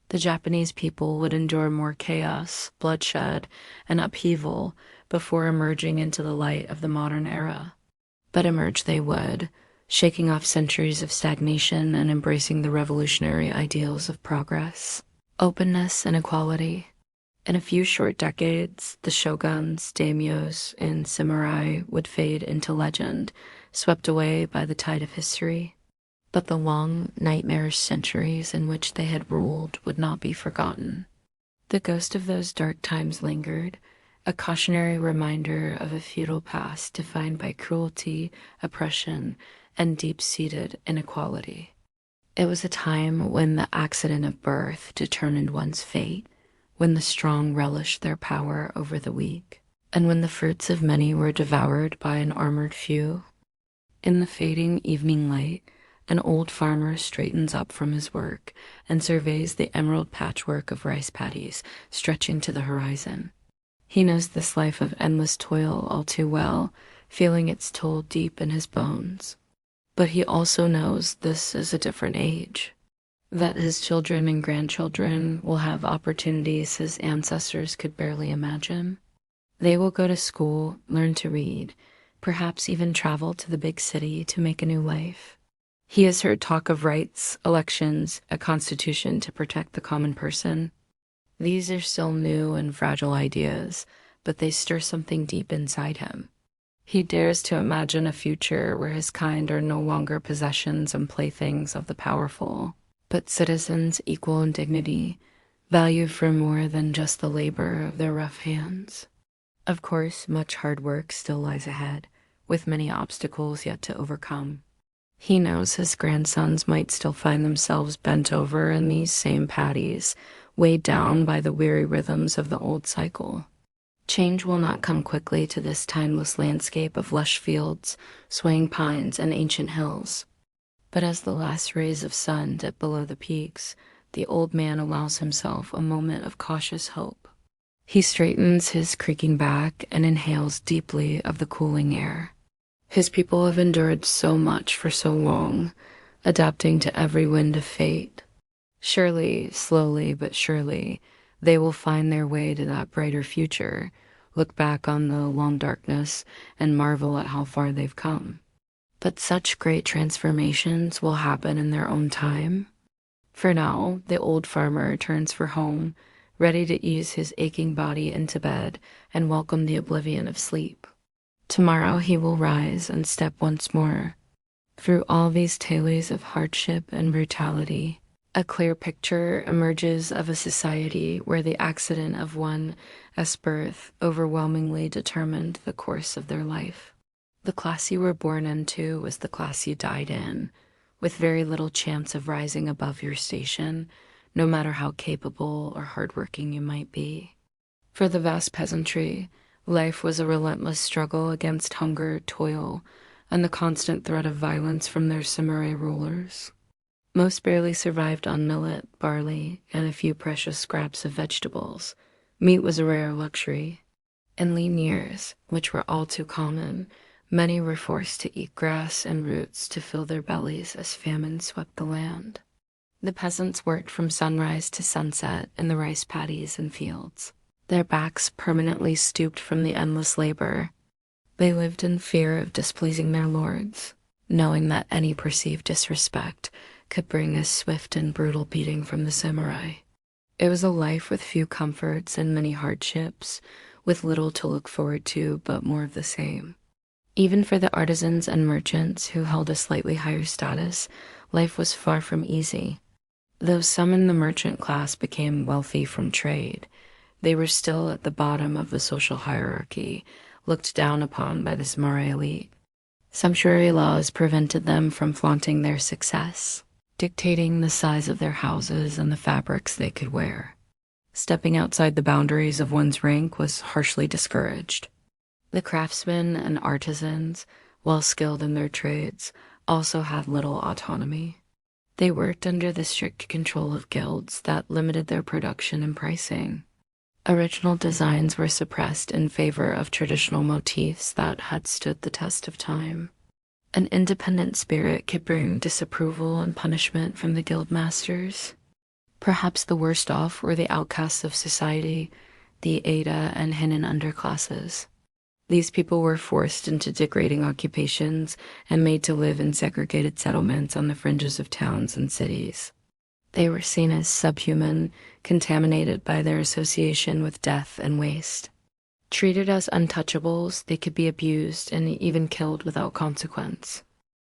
Speaker 1: The Japanese people would endure more chaos, bloodshed, and upheaval before emerging into the light of the modern era. But emerge they would, shaking off centuries of stagnation and embracing the revolutionary ideals of progress, openness, and equality. In a few short decades, the shoguns, daimyos, and samurai would fade into legend, swept away by the tide of history. But the long, nightmarish centuries in which they had ruled would not be forgotten. The ghost of those dark times lingered, a cautionary reminder of a feudal past defined by cruelty, oppression, and deep-seated inequality. It was a time when the accident of birth determined one's fate, when the strong relished their power over the weak, and when the fruits of many were devoured by an armored few. In the fading evening light, an old farmer straightens up from his work and surveys the emerald patchwork of rice paddies stretching to the horizon. He knows this life of endless toil all too well, feeling its toll deep in his bones. But he also knows this is a different age, that his children and grandchildren will have opportunities his ancestors could barely imagine. They will go to school, learn to read, perhaps even travel to the big city to make a new life. He has heard talk of rights, elections, a constitution to protect the common person. These are still new and fragile ideas, but they stir something deep inside him. He dares to imagine a future where his kind are no longer possessions and playthings of the powerful, but citizens equal in dignity, valued for more than just the labor of their rough hands. Of course, much hard work still lies ahead, with many obstacles yet to overcome. He knows his grandsons might still find themselves bent over in these same paddies, weighed down by the weary rhythms of the old cycle. Change will not come quickly to this timeless landscape of lush fields, swaying pines, and ancient hills. But as the last rays of sun dip below the peaks, the old man allows himself a moment of cautious hope. He straightens his creaking back and inhales deeply of the cooling air. His people have endured so much for so long, adapting to every wind of fate. Surely, slowly but surely, they will find their way to that brighter future, look back on the long darkness, and marvel at how far they've come. But such great transformations will happen in their own time. For now, the old farmer turns for home, ready to ease his aching body into bed and welcome the oblivion of sleep. Tomorrow he will rise and step once more. Through all these tales of hardship and brutality, a clear picture emerges of a society where the accident of one as birth overwhelmingly determined the course of their life. The class you were born into was the class you died in, with very little chance of rising above your station, no matter how capable or hardworking you might be. For the vast peasantry, life was a relentless struggle against hunger, toil, and the constant threat of violence from their samurai rulers. Most barely survived on millet, barley, and a few precious scraps of vegetables. Meat was a rare luxury. In lean years, which were all too common, many were forced to eat grass and roots to fill their bellies as famine swept the land. The peasants worked from sunrise to sunset in the rice paddies and fields, their backs permanently stooped from the endless labor. They lived in fear of displeasing their lords, knowing that any perceived disrespect could bring a swift and brutal beating from the samurai. It was a life with few comforts and many hardships, with little to look forward to but more of the same. Even for the artisans and merchants who held a slightly higher status, life was far from easy. Though some in the merchant class became wealthy from trade, They were still at the bottom of the social hierarchy, looked down upon by the samurai elite. Sumptuary laws prevented them from flaunting their success, dictating the size of their houses and the fabrics they could wear. Stepping outside the boundaries of one's rank was harshly discouraged. The craftsmen and artisans, while skilled in their trades, also had little autonomy. They worked under the strict control of guilds that limited their production and pricing. Original designs were suppressed in favor of traditional motifs that had stood the test of time. An independent spirit could bring disapproval and punishment from the guild masters. Perhaps the worst off were the outcasts of society, the Ada and Hinin underclasses. These people were forced into degrading occupations and made to live in segregated settlements on the fringes of towns and cities. They were seen as subhuman, contaminated by their association with death and waste. Treated as untouchables, they could be abused and even killed without consequence.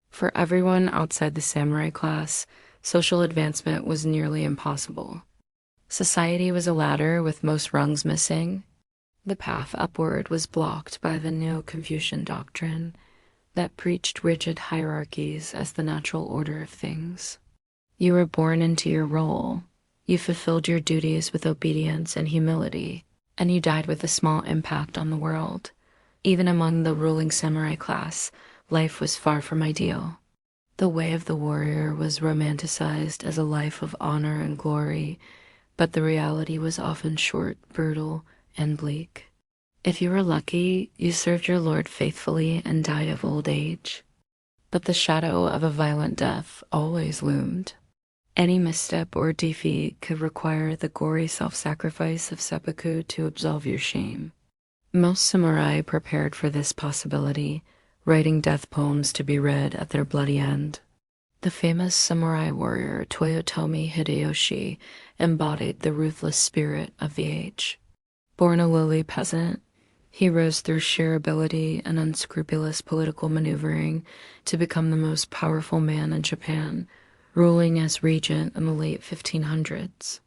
Speaker 1: For everyone outside the samurai class, social advancement was nearly impossible. Society was a ladder with most rungs missing. The path upward was blocked by the Neo-Confucian doctrine that preached rigid hierarchies as the natural order of things. You were born into your role. You fulfilled your duties with obedience and humility, and you died with a small impact on the world. Even among the ruling samurai class, life was far from ideal. The way of the warrior was romanticized as a life of honor and glory, but the reality was often short, brutal, and bleak. If you were lucky, you served your lord faithfully and died of old age. But the shadow of a violent death always loomed. Any misstep or defeat could require the gory self-sacrifice of seppuku to absolve your shame. Most samurai prepared for this possibility, writing death poems to be read at their bloody end. The famous samurai warrior Toyotomi Hideyoshi embodied the ruthless spirit of the age. Born a lowly peasant, he rose through sheer ability and unscrupulous political maneuvering to become the most powerful man in Japan, ruling as regent in the late 1500s.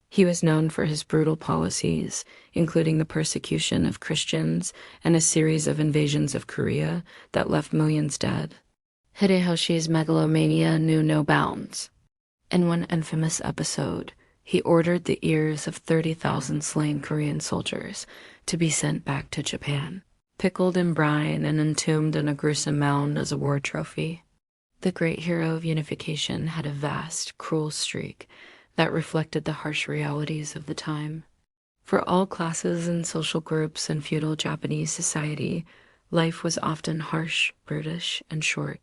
Speaker 1: He was known for his brutal policies, including the persecution of Christians and a series of invasions of Korea that left millions dead. Hideyoshi's megalomania knew no bounds. In one infamous episode, he ordered the ears of 30,000 slain Korean soldiers to be sent back to Japan, pickled in brine and entombed in a gruesome mound as a war trophy. The great hero of unification had a vast, cruel streak that reflected the harsh realities of the time. For all classes and social groups in feudal Japanese society, life was often harsh, brutish, and short.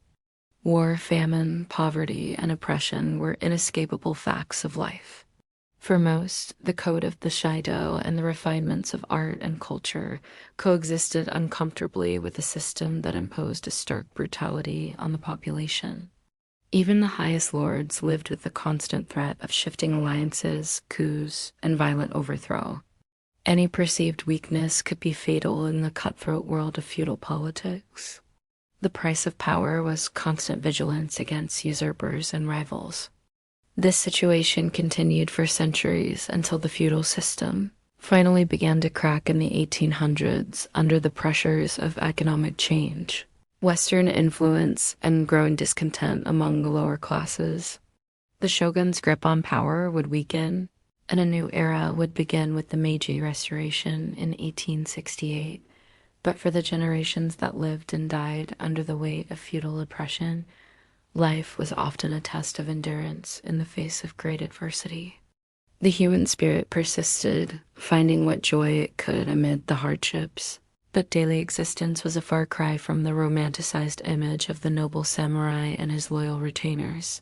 Speaker 1: War, famine, poverty, and oppression were inescapable facts of life. For most, the code of the Shido and the refinements of art and culture coexisted uncomfortably with a system that imposed a stark brutality on the population. Even the highest lords lived with the constant threat of shifting alliances, coups, and violent overthrow. Any perceived weakness could be fatal in the cutthroat world of feudal politics. The price of power was constant vigilance against usurpers and rivals. This situation continued for centuries until the feudal system finally began to crack in the 1800s under the pressures of economic change, Western influence, and growing discontent among the lower classes. The shogun's grip on power would weaken, and a new era would begin with the Meiji Restoration in 1868. But for the generations that lived and died under the weight of feudal oppression, life was often a test of endurance in the face of great adversity. The human spirit persisted, finding what joy it could amid the hardships. But daily existence was a far cry from the romanticized image of the noble samurai and his loyal retainers.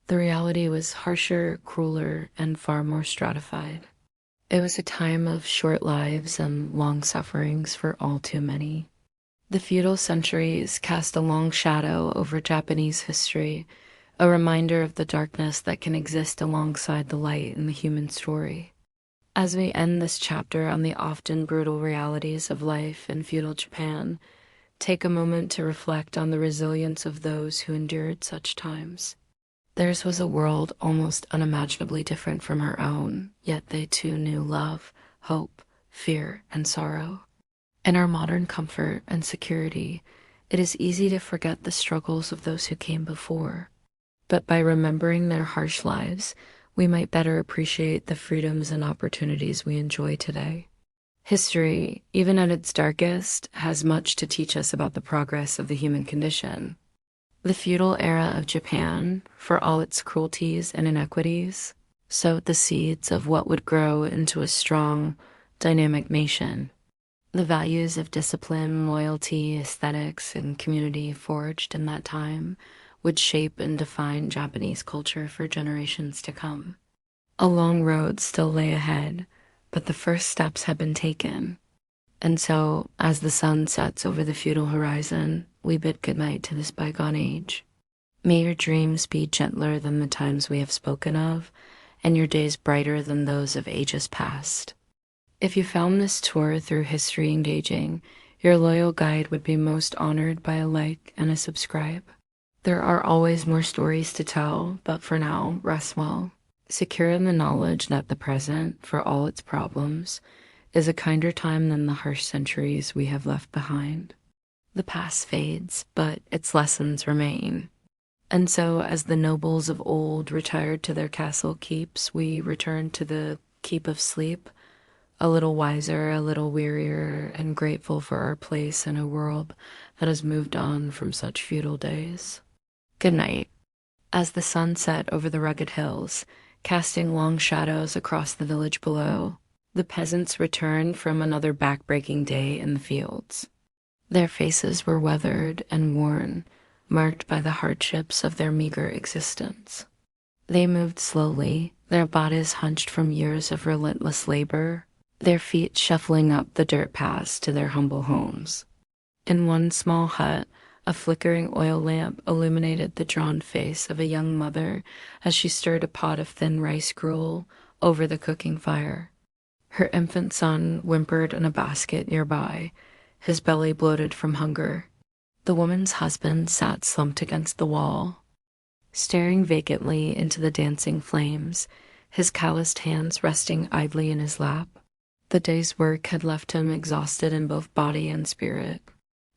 Speaker 1: The reality was harsher, crueler, and far more stratified. It was a time of short lives and long sufferings for all too many. The feudal centuries cast a long shadow over Japanese history, a reminder of the darkness that can exist alongside the light in the human story. As we end this chapter on the often brutal realities of life in feudal Japan, take a moment to reflect on the resilience of those who endured such times. Theirs was a world almost unimaginably different from our own, yet they too knew love, hope, fear, and sorrow. In our modern comfort and security, it is easy to forget the struggles of those who came before. But by remembering their harsh lives, we might better appreciate the freedoms and opportunities we enjoy today. History, even at its darkest, has much to teach us about the progress of the human condition. The feudal era of Japan, for all its cruelties and inequities, sowed the seeds of what would grow into a strong, dynamic nation. The values of discipline, loyalty, aesthetics, and community forged in that time would shape and define Japanese culture for generations to come. A long road still lay ahead, but the first steps had been taken. And so, as the sun sets over the feudal horizon, we bid goodnight to this bygone age. May your dreams be gentler than the times we have spoken of, and your days brighter than those of ages past. If you found this tour through history engaging, your loyal guide would be most honored by a like and a subscribe. There are always more stories to tell, but for now, rest well, secure in the knowledge that the present, for all its problems, is a kinder time than the harsh centuries we have left behind. The past fades, but its lessons remain. And so, as the nobles of old retired to their castle keeps, we return to the keep of sleep, a little wiser, a little wearier, and grateful for our place in a world that has moved on from such feudal days. Good night. As the sun set over the rugged hills, casting long shadows across the village below, the peasants returned from another back-breaking day in the fields. Their faces were weathered and worn, marked by the hardships of their meager existence. They moved slowly, their bodies hunched from years of relentless labor, their feet shuffling up the dirt paths to their humble homes. In one small hut, a flickering oil lamp illuminated the drawn face of a young mother as she stirred a pot of thin rice gruel over the cooking fire. Her infant son whimpered in a basket nearby, his belly bloated from hunger. The woman's husband sat slumped against the wall, staring vacantly into the dancing flames, his calloused hands resting idly in his lap. The day's work had left him exhausted in both body and spirit.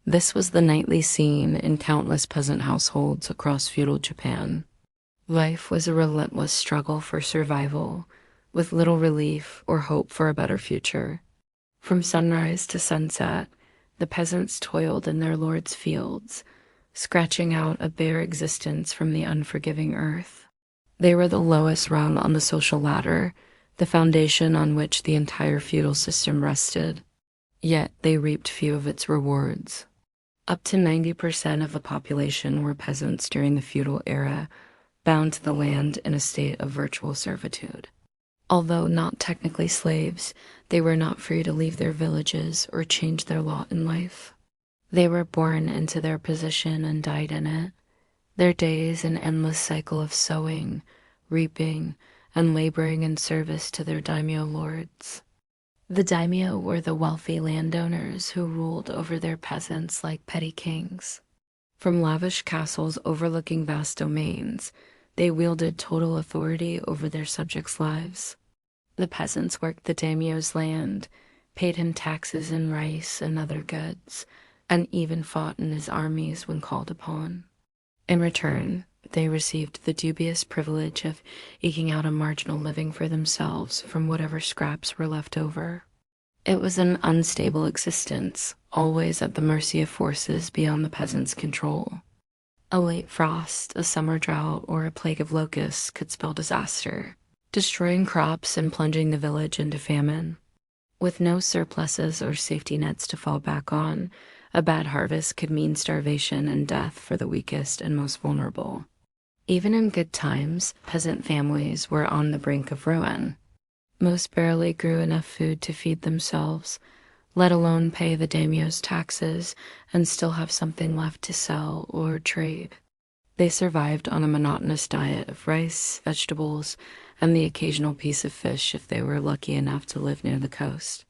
Speaker 1: This was the nightly scene in countless peasant households across feudal Japan. Life was a relentless struggle for survival, with little relief or hope for a better future. From sunrise to sunset, the peasants toiled in their lord's fields, scratching out a bare existence from the unforgiving earth. They were the lowest rung on the social ladder, the foundation on which the entire feudal system rested. Yet they reaped few of its rewards. Up to 90% of the population were peasants during the feudal era, bound to the land in a state of virtual servitude. Although not technically slaves, they were not free to leave their villages or change their lot in life. They were born into their position and died in it, their days an endless cycle of sowing, reaping, and laboring in service to their daimyo lords. The daimyo were the wealthy landowners who ruled over their peasants like petty kings. From lavish castles overlooking vast domains, they wielded total authority over their subjects' lives. The peasants worked the daimyo's land, paid him taxes in rice and other goods, and even fought in his armies when called upon. In return, they received the dubious privilege of eking out a marginal living for themselves from whatever scraps were left over. It was an unstable existence, always at the mercy of forces beyond the peasants' control. A late frost, a summer drought, or a plague of locusts could spell disaster, destroying crops and plunging the village into famine. With no surpluses or safety nets to fall back on, a bad harvest could mean starvation and death for the weakest and most vulnerable. Even in good times, peasant families were on the brink of ruin. Most barely grew enough food to feed themselves, let alone pay the daimyo's taxes and still have something left to sell or trade. They survived on a monotonous diet of rice, vegetables, and the occasional piece of fish if they were lucky enough to live near the coast.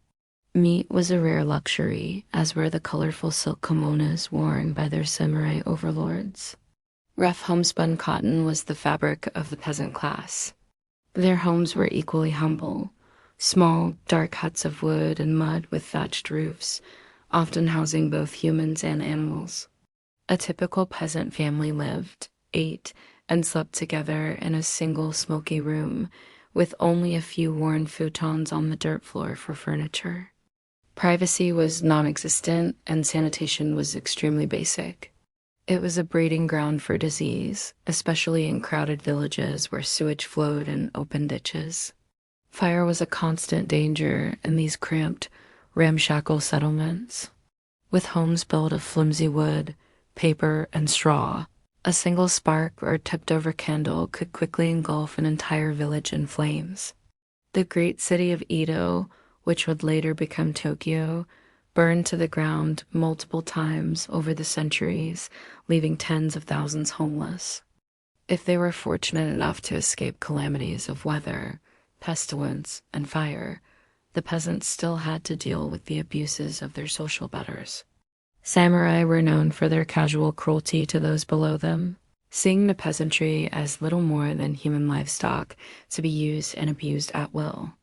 Speaker 1: Meat was a rare luxury, as were the colorful silk kimonos worn by their samurai overlords. Rough homespun cotton was the fabric of the peasant class. Their homes were equally humble, Small, dark huts of wood and mud with thatched roofs, often housing both humans and animals. A typical peasant family lived, ate, and slept together in a single smoky room, with only a few worn futons on the dirt floor for furniture. Privacy was non-existent, and sanitation was extremely basic. It was a breeding ground for disease, especially in crowded villages where sewage flowed in open ditches. Fire was a constant danger in these cramped, ramshackle settlements. With homes built of flimsy wood, paper, and straw, a single spark or tipped-over candle could quickly engulf an entire village in flames. The great city of Edo, which would later become Tokyo, burned to the ground multiple times over the centuries, leaving tens of thousands homeless. If they were fortunate enough to escape calamities of weather, pestilence, and fire, the peasants still had to deal with the abuses of their social betters. Samurai were known for their casual cruelty to those below them, seeing the peasantry as little more than human livestock to be used and abused at will.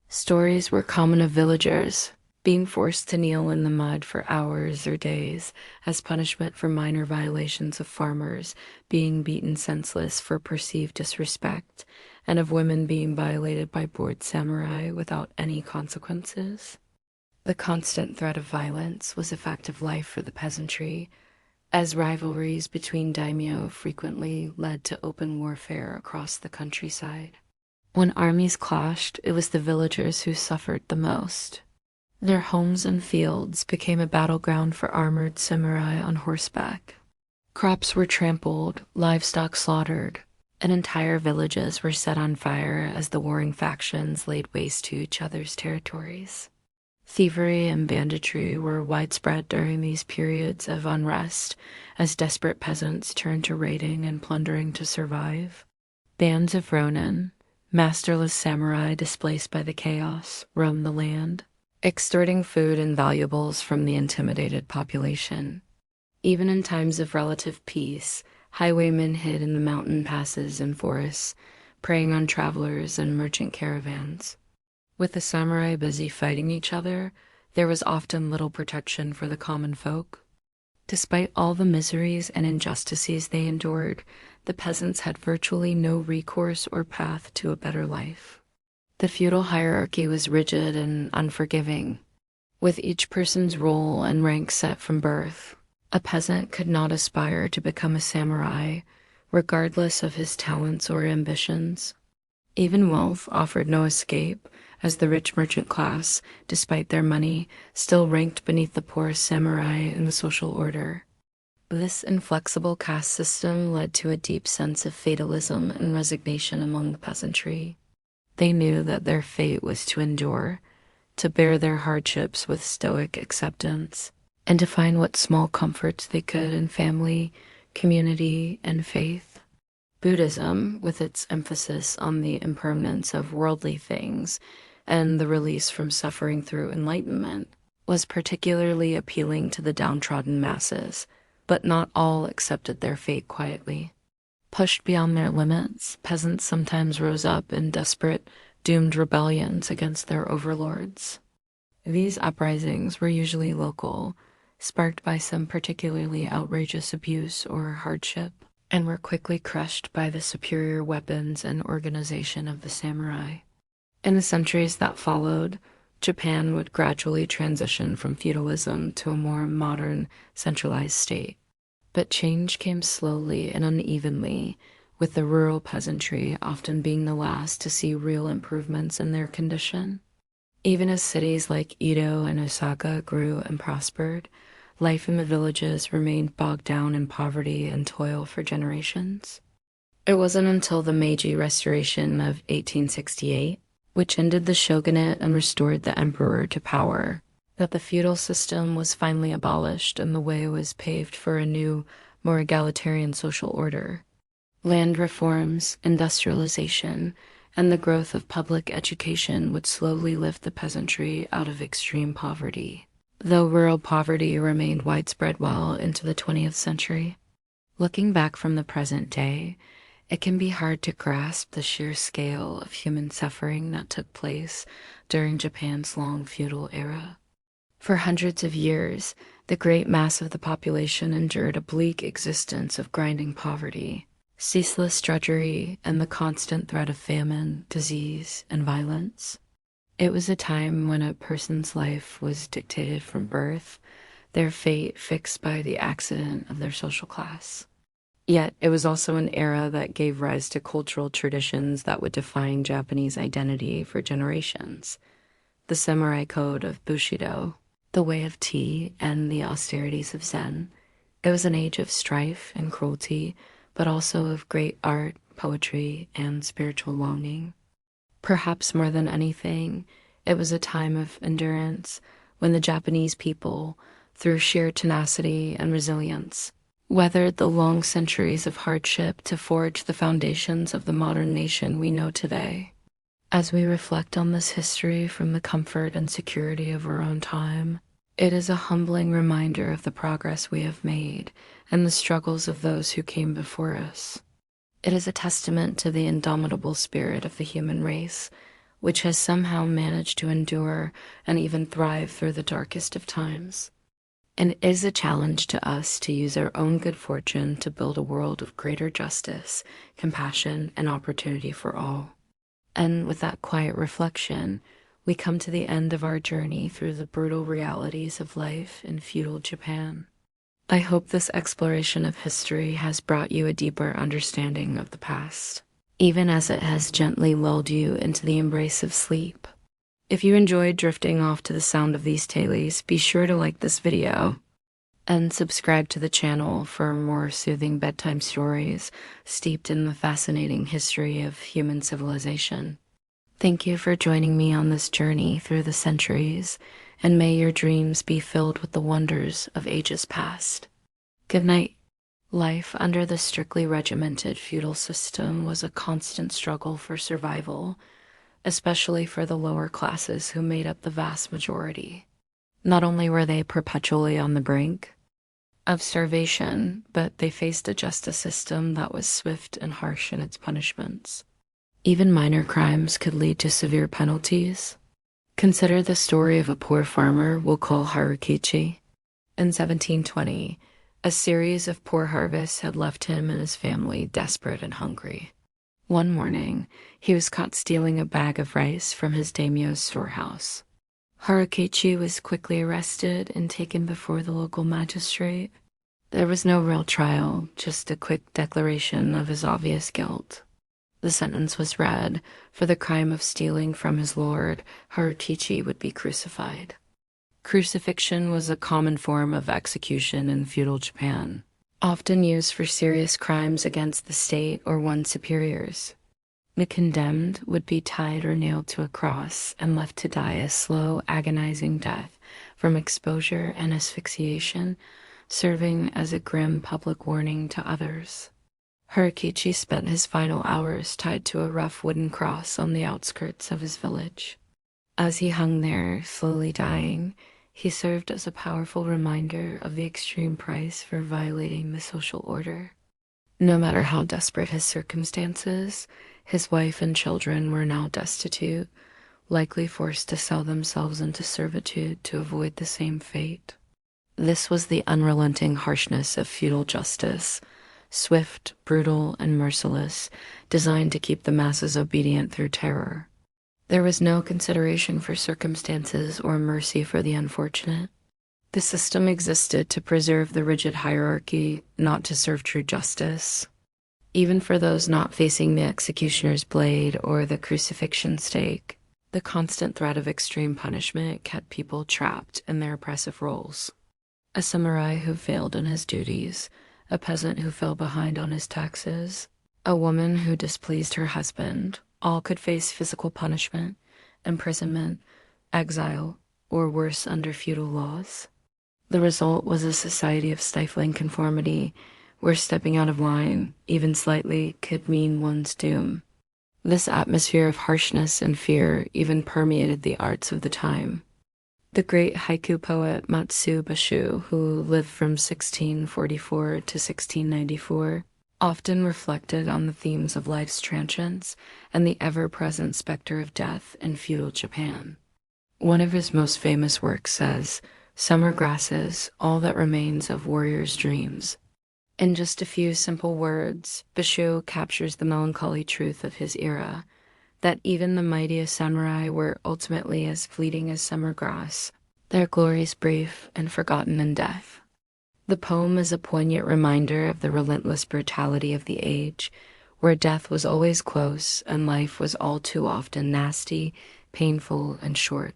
Speaker 1: Stories were common of villagers being forced to kneel in the mud for hours or days as punishment for minor violations, of farmers being beaten senseless for perceived disrespect, and of women being violated by bored samurai without any consequences. The constant threat of violence was a fact of life for the peasantry, as rivalries between daimyo frequently led to open warfare across the countryside. When armies clashed, it was the villagers who suffered the most. Their homes and fields became a battleground for armored samurai on horseback. Crops were trampled, livestock slaughtered, and entire villages were set on fire as the warring factions laid waste to each other's territories. Thievery and banditry were widespread during these periods of unrest, as desperate peasants turned to raiding and plundering to survive. Bands of ronin, masterless samurai displaced by the chaos, roamed the land, extorting food and valuables from the intimidated population. Even in times of relative peace, highwaymen hid in the mountain passes and forests, preying on travelers and merchant caravans. With the samurai busy fighting each other, there was often little protection for the common folk. Despite all the miseries and injustices they endured, the peasants had virtually no recourse or path to a better life. The feudal hierarchy was rigid and unforgiving, with each person's role and rank set from birth. A peasant could not aspire to become a samurai, regardless of his talents or ambitions. Even wealth offered no escape, as the rich merchant class, despite their money, still ranked beneath the poorest samurai in the social order. This inflexible caste system led to a deep sense of fatalism and resignation among the peasantry. They knew that their fate was to endure, to bear their hardships with stoic acceptance, and to find what small comforts they could in family, community, and faith. Buddhism, with its emphasis on the impermanence of worldly things and the release from suffering through enlightenment, was particularly appealing to the downtrodden masses, but not all accepted their fate quietly. Pushed beyond their limits, peasants sometimes rose up in desperate, doomed rebellions against their overlords. These uprisings were usually local, sparked by some particularly outrageous abuse or hardship, and were quickly crushed by the superior weapons and organization of the samurai. In the centuries that followed, Japan would gradually transition from feudalism to a more modern, centralized state. But change came slowly and unevenly, with the rural peasantry often being the last to see real improvements in their condition. Even as cities like Edo and Osaka grew and prospered, life in the villages remained bogged down in poverty and toil for generations. It wasn't until the Meiji Restoration of 1868, which ended the shogunate and restored the emperor to power, that the feudal system was finally abolished and the way was paved for a new, more egalitarian social order. Land reforms, industrialization, and the growth of public education would slowly lift the peasantry out of extreme poverty, though rural poverty remained widespread well into the 20th century. Looking back from the present day, It can be hard to grasp the sheer scale of human suffering that took place during Japan's long feudal era. For hundreds of years, the great mass of the population endured a bleak existence of grinding poverty, ceaseless drudgery, and the constant threat of famine, disease, and violence. It was a time when a person's life was dictated from birth, their fate fixed by the accident of their social class. Yet it was also an era that gave rise to cultural traditions that would define Japanese identity for generations. The samurai code of Bushido, the way of tea, and the austerities of Zen. It was an age of strife and cruelty, but also of great art, poetry, and spiritual longing. Perhaps more than anything, it was a time of endurance when the Japanese people, through sheer tenacity and resilience, weathered the long centuries of hardship to forge the foundations of the modern nation we know today. As we reflect on this history from the comfort and security of our own time, it is a humbling reminder of the progress we have made and the struggles of those who came before us. It is a testament to the indomitable spirit of the human race, which has somehow managed to endure and even thrive through the darkest of times. And it is a challenge to us to use our own good fortune to build a world of greater justice, compassion, and opportunity for all. And with that quiet reflection, we come to the end of our journey through the brutal realities of life in feudal Japan. I hope this exploration of history has brought you a deeper understanding of the past, even as it has gently lulled you into the embrace of sleep. If you enjoyed drifting off to the sound of these tales, be sure to like this video and subscribe to the channel for more soothing bedtime stories steeped in the fascinating history of human civilization. Thank you for joining me on this journey through the centuries, and may your dreams be filled with the wonders of ages past. Good night. Life under the strictly regimented feudal system was a constant struggle for survival, especially for the lower classes who made up the vast majority. Not only were they perpetually on the brink of starvation, but they faced a justice system that was swift and harsh in its punishments. Even minor crimes could lead to severe penalties. Consider the story of a poor farmer we'll call Harukichi. In 1720, a series of poor harvests had left him and his family desperate and hungry. One morning, he was caught stealing a bag of rice from his daimyo's storehouse. Harukichi was quickly arrested and taken before the local magistrate. There was no real trial, just a quick declaration of his obvious guilt. The sentence was read. For the crime of stealing from his lord, Harukichi would be crucified. Crucifixion was a common form of execution in feudal Japan, often used for serious crimes against the state or one's superiors. The condemned would be tied or nailed to a cross and left to die a slow, agonizing death from exposure and asphyxiation, serving as a grim public warning to others. Harukichi spent his final hours tied to a rough wooden cross on the outskirts of his village. As he hung there, slowly dying, he served as a powerful reminder of the extreme price for violating the social order. No matter how desperate his circumstances, his wife and children were now destitute, likely forced to sell themselves into servitude to avoid the same fate. This was the unrelenting harshness of feudal justice, swift, brutal, and merciless, designed to keep the masses obedient through terror. There was no consideration for circumstances or mercy for the unfortunate. The system existed to preserve the rigid hierarchy, not to serve true justice. Even for those not facing the executioner's blade or the crucifixion stake, the constant threat of extreme punishment kept people trapped in their oppressive roles. A samurai who failed in his duties, a peasant who fell behind on his taxes, a woman who displeased her husband, all could face physical punishment, imprisonment, exile, or worse under feudal laws. The result was a society of stifling conformity, where stepping out of line, even slightly, could mean one's doom. This atmosphere of harshness and fear even permeated the arts of the time. The great haiku poet Matsu Basho, who lived from 1644 to 1694, often reflected on the themes of life's transience and the ever-present specter of death in feudal Japan. One of his most famous works says, "Summer grasses, all that remains of warriors' dreams." In just a few simple words, Basho captures the melancholy truth of his era, that even the mightiest samurai were ultimately as fleeting as summer grass, their glories brief and forgotten in death. The poem is a poignant reminder of the relentless brutality of the age, where death was always close and life was all too often nasty, painful, and short.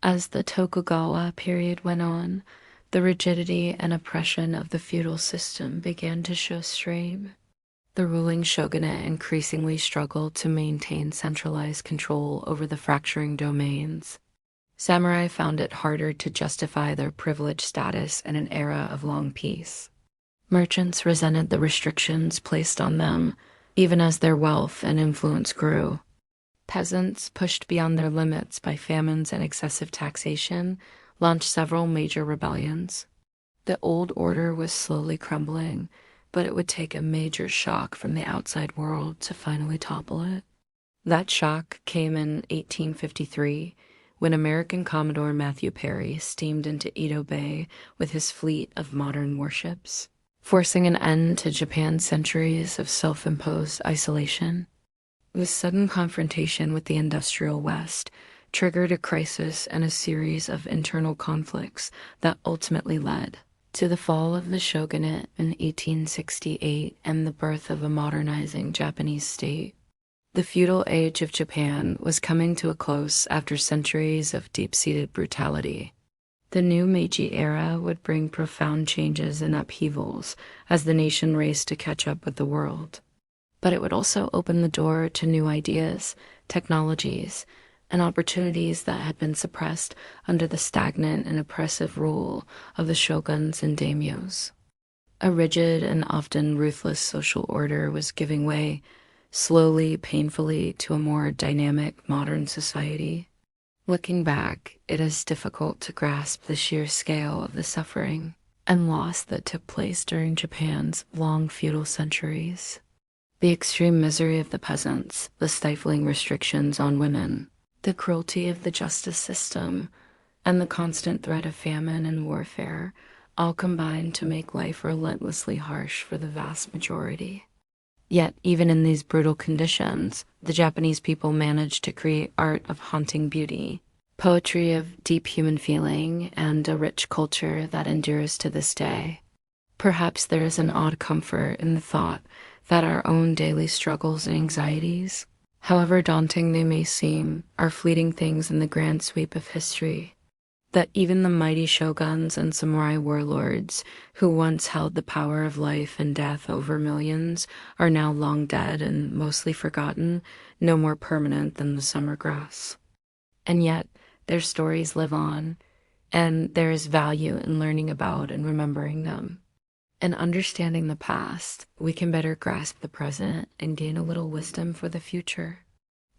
Speaker 1: As the Tokugawa period went on, the rigidity and oppression of the feudal system began to show strain. The ruling shogunate increasingly struggled to maintain centralized control over the fracturing domains. Samurai found it harder to justify their privileged status in an era of long peace. Merchants resented the restrictions placed on them, even as their wealth and influence grew. Peasants, pushed beyond their limits by famines and excessive taxation, launched several major rebellions. The old order was slowly crumbling, but it would take a major shock from the outside world to finally topple it. That shock came in 1853, when American Commodore Matthew Perry steamed into Edo Bay with his fleet of modern warships, forcing an end to Japan's centuries of self-imposed isolation. This sudden confrontation with the industrial West triggered a crisis and a series of internal conflicts that ultimately led to the fall of the shogunate in 1868 and the birth of a modernizing Japanese state. The feudal age of Japan was coming to a close after centuries of deep-seated brutality. The new Meiji era would bring profound changes and upheavals as the nation raced to catch up with the world. But it would also open the door to new ideas, technologies, and opportunities that had been suppressed under the stagnant and oppressive rule of the shoguns and daimyos. A rigid and often ruthless social order was giving way, slowly, painfully, to a more dynamic modern society. Looking back, it is difficult to grasp the sheer scale of the suffering and loss that took place during Japan's long feudal centuries. The extreme misery of the peasants, the stifling restrictions on women, the cruelty of the justice system, and the constant threat of famine and warfare all combined to make life relentlessly harsh for the vast majority. Yet, even in these brutal conditions, the Japanese people managed to create art of haunting beauty, poetry of deep human feeling, and a rich culture that endures to this day. Perhaps there is an odd comfort in the thought that our own daily struggles and anxieties, however daunting they may seem, are fleeting things in the grand sweep of history. That even the mighty shoguns and samurai warlords who once held the power of life and death over millions are now long dead and mostly forgotten, no more permanent than the summer grass. And yet, their stories live on, and there is value in learning about and remembering them. In understanding the past, we can better grasp the present and gain a little wisdom for the future.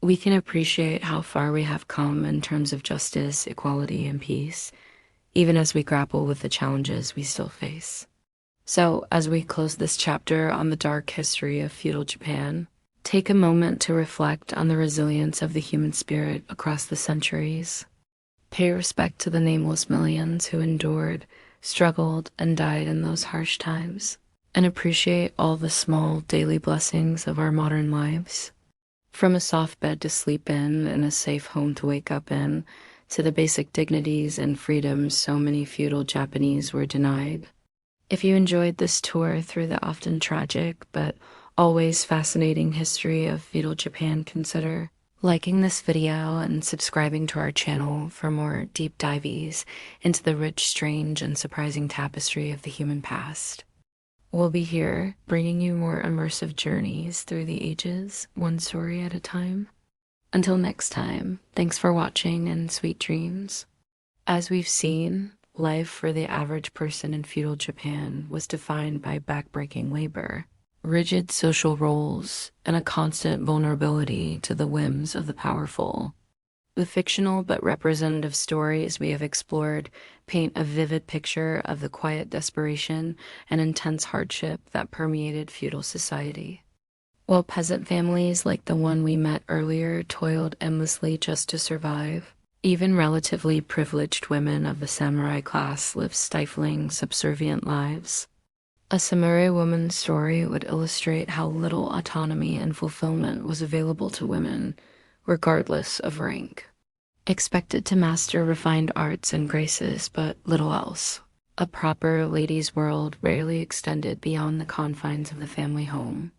Speaker 1: We can appreciate how far we have come in terms of justice, equality, and peace, even as we grapple with the challenges we still face. So, as we close this chapter on the dark history of feudal Japan, take a moment to reflect on the resilience of the human spirit across the centuries. Pay respect to the nameless millions who endured, struggled, and died in those harsh times, and appreciate all the small daily blessings of our modern lives. From a soft bed to sleep in and a safe home to wake up in, to the basic dignities and freedoms so many feudal Japanese were denied. If you enjoyed this tour through the often tragic but always fascinating history of feudal Japan, consider liking this video and subscribing to our channel for more deep dives into the rich, strange, and surprising tapestry of the human past. We'll be here, bringing you more immersive journeys through the ages, one story at a time. Until next time, thanks for watching and sweet dreams. As we've seen, life for the average person in feudal Japan was defined by backbreaking labor, rigid social roles, and a constant vulnerability to the whims of the powerful. The fictional but representative stories we have explored paint a vivid picture of the quiet desperation and intense hardship that permeated feudal society. While peasant families like the one we met earlier toiled endlessly just to survive, even relatively privileged women of the samurai class lived stifling, subservient lives. A samurai woman's story would illustrate how little autonomy and fulfillment was available to women, regardless of rank. Expected to master refined arts and graces, but little else. A proper lady's world rarely extended beyond the confines of the family home.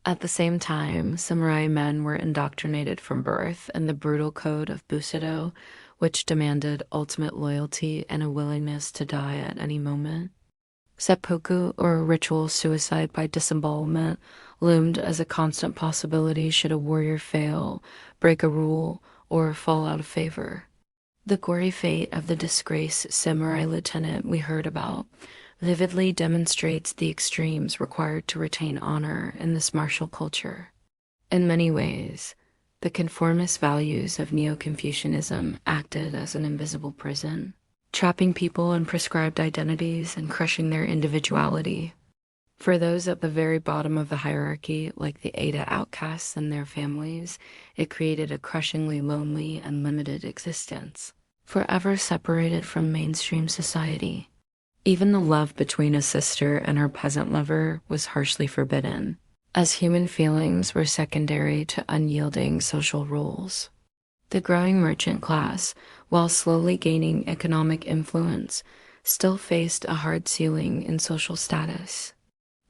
Speaker 1: At the same time, samurai men were indoctrinated from birth in the brutal code of Bushido, which demanded ultimate loyalty and a willingness to die at any moment. Seppuku, or ritual suicide by disembowelment, loomed as a constant possibility should a warrior fail, break a rule, or fall out of favor. The gory fate of the disgraced samurai lieutenant we heard about vividly demonstrates the extremes required to retain honor in this martial culture. In many ways, the conformist values of Neo-Confucianism acted as an invisible prison, trapping people in prescribed identities and crushing their individuality. For those at the very bottom of the hierarchy, like the Ada outcasts and their families, it created a crushingly lonely and limited existence, forever separated from mainstream society. Even the love between a sister and her peasant lover was harshly forbidden, as human feelings were secondary to unyielding social rules. The growing merchant class, while slowly gaining economic influence, still faced a hard ceiling in social status.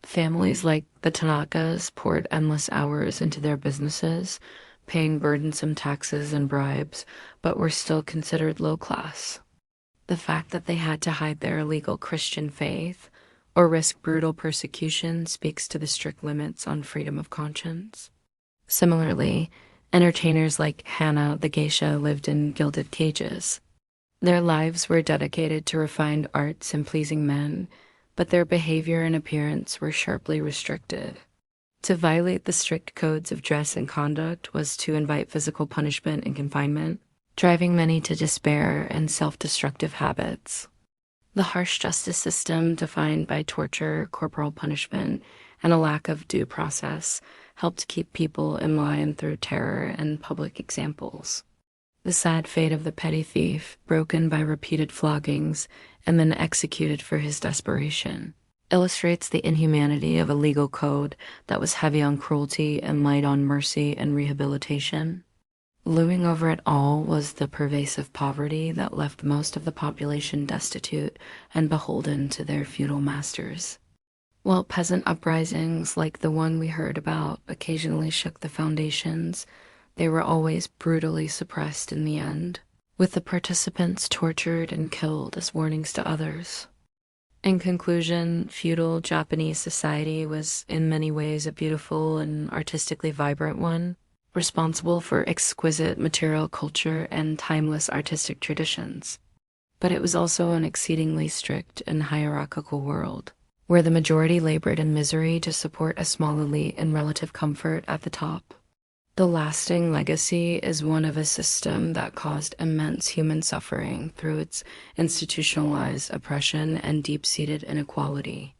Speaker 1: Families like the Tanakas poured endless hours into their businesses, paying burdensome taxes and bribes, but were still considered low class. The fact that they had to hide their illegal Christian faith or risk brutal persecution speaks to the strict limits on freedom of conscience. Similarly, entertainers like Hannah the geisha lived in gilded cages. Their lives were dedicated to refined arts and pleasing men, but their behavior and appearance were sharply restricted. To violate the strict codes of dress and conduct was to invite physical punishment and confinement, driving many to despair and self-destructive habits. The harsh justice system, defined by torture, corporal punishment, and a lack of due process, helped keep people in line through terror and public examples. The sad fate of the petty thief, broken by repeated floggings and then executed for his desperation, illustrates the inhumanity of a legal code that was heavy on cruelty and light on mercy and rehabilitation. Looming over it all was the pervasive poverty that left most of the population destitute and beholden to their feudal masters. While peasant uprisings like the one we heard about occasionally shook the foundations, they were always brutally suppressed in the end, with the participants tortured and killed as warnings to others. In conclusion, feudal Japanese society was in many ways a beautiful and artistically vibrant one, responsible for exquisite material culture and timeless artistic traditions. But it was also an exceedingly strict and hierarchical world, where the majority labored in misery to support a small elite in relative comfort at the top. The lasting legacy is one of a system that caused immense human suffering through its institutionalized oppression and deep-seated inequality.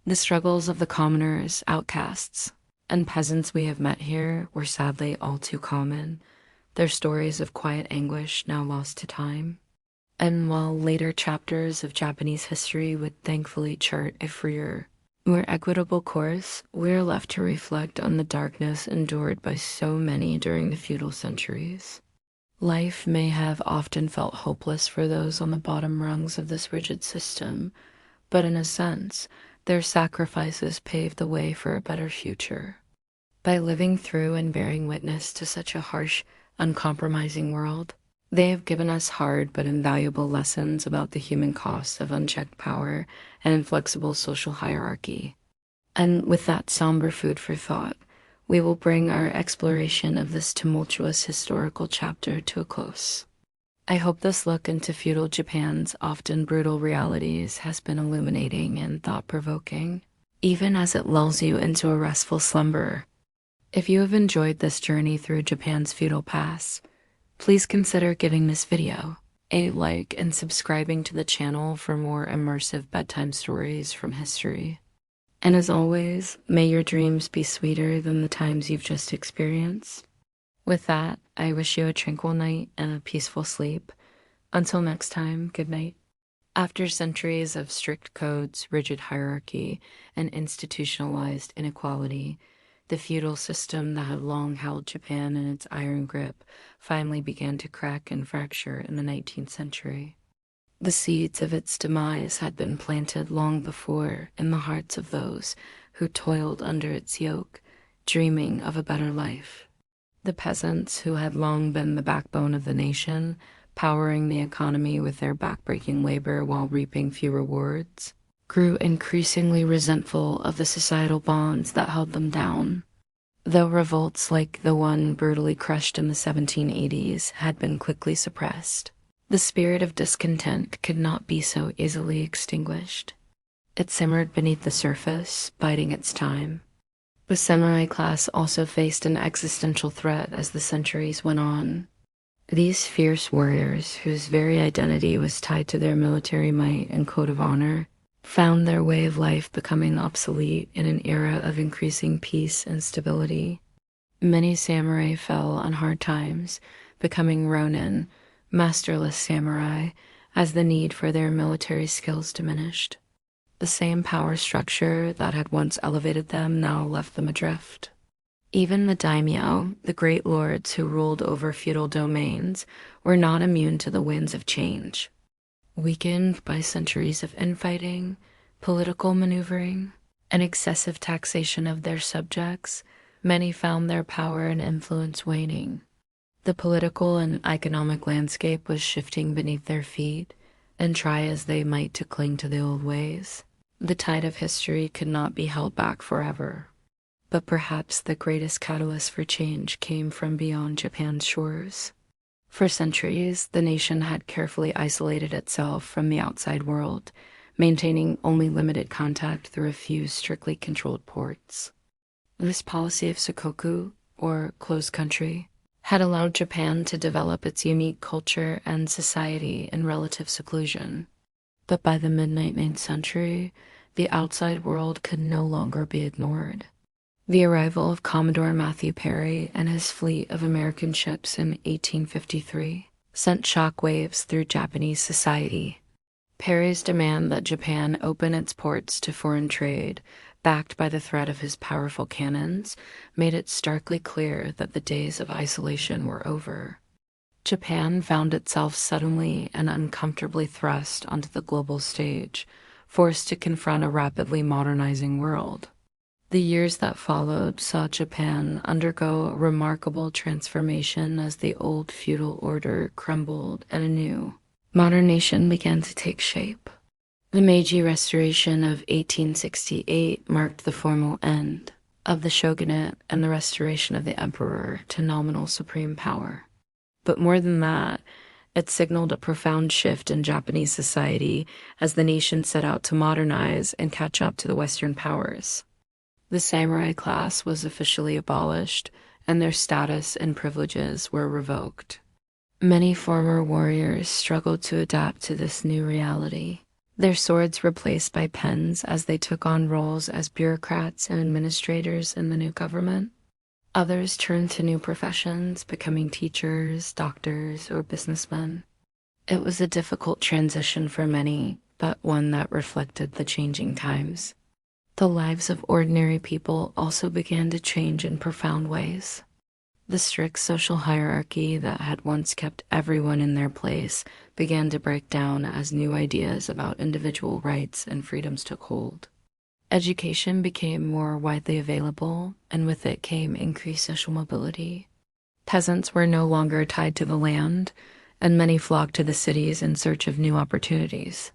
Speaker 1: The struggles of the commoners, outcasts, and peasants we have met here were sadly all too common, their stories of quiet anguish now lost to time. And while later chapters of Japanese history would thankfully chart a freer, more equitable course, we are left to reflect on the darkness endured by so many during the feudal centuries. Life may have often felt hopeless for those on the bottom rungs of this rigid system, but in a sense, their sacrifices paved the way for a better future. By living through and bearing witness to such a harsh, uncompromising world, they have given us hard but invaluable lessons about the human cost of unchecked power and inflexible social hierarchy. And with that somber food for thought, we will bring our exploration of this tumultuous historical chapter to a close. I hope this look into feudal Japan's often brutal realities has been illuminating and thought-provoking, even as it lulls you into a restful slumber. If you have enjoyed this journey through Japan's feudal past, Please consider giving this video a like and subscribing to the channel for more immersive bedtime stories from history. And as always, may your dreams be sweeter than the times you've just experienced. With that, I wish you a tranquil night and a peaceful sleep. Until next time, good night. After centuries of strict codes, rigid hierarchy, and institutionalized inequality, the feudal system that had long held Japan in its iron grip finally began to crack and fracture in the 19th century. The seeds of its demise had been planted long before in the hearts of those who toiled under its yoke, dreaming of a better life. The peasants, who had long been the backbone of the nation, powering the economy with their backbreaking labor while reaping few rewards, grew increasingly resentful of the societal bonds that held them down. Though revolts like the one brutally crushed in the 1780s had been quickly suppressed, the spirit of discontent could not be so easily extinguished. It simmered beneath the surface, biding its time. The samurai class also faced an existential threat as the centuries went on. These fierce warriors, whose very identity was tied to their military might and code of honor, found their way of life becoming obsolete in an era of increasing peace and stability. Many samurai fell on hard times, becoming ronin, masterless samurai, as the need for their military skills diminished. The same power structure that had once elevated them now left them adrift. Even the daimyo, the great lords who ruled over feudal domains, were not immune to the winds of change. Weakened by centuries of infighting, political maneuvering, and excessive taxation of their subjects, many found their power and influence waning. The political and economic landscape was shifting beneath their feet, and try as they might to cling to the old ways, the tide of history could not be held back forever. But perhaps the greatest catalyst for change came from beyond Japan's shores. For centuries, the nation had carefully isolated itself from the outside world, maintaining only limited contact through a few strictly controlled ports. This policy of Sakoku, or closed country, had allowed Japan to develop its unique culture and society in relative seclusion. But by the mid-19th century, the outside world could no longer be ignored. The arrival of Commodore Matthew Perry and his fleet of American ships in 1853 sent shockwaves through Japanese society. Perry's demand that Japan open its ports to foreign trade, backed by the threat of his powerful cannons, made it starkly clear that the days of isolation were over. Japan found itself suddenly and uncomfortably thrust onto the global stage, forced to confront a rapidly modernizing world. The years that followed saw Japan undergo a remarkable transformation as the old feudal order crumbled and a new, modern nation began to take shape. The Meiji Restoration of 1868 marked the formal end of the shogunate and the restoration of the emperor to nominal supreme power. But more than that, it signaled a profound shift in Japanese society as the nation set out to modernize and catch up to the Western powers. The samurai class was officially abolished, and their status and privileges were revoked. Many former warriors struggled to adapt to this new reality, their swords replaced by pens as they took on roles as bureaucrats and administrators in the new government. Others turned to new professions, becoming teachers, doctors, or businessmen. It was a difficult transition for many, but one that reflected the changing times. The lives of ordinary people also began to change in profound ways. The strict social hierarchy that had once kept everyone in their place began to break down as new ideas about individual rights and freedoms took hold. Education became more widely available, and with it came increased social mobility. Peasants were no longer tied to the land, and many flocked to the cities in search of new opportunities.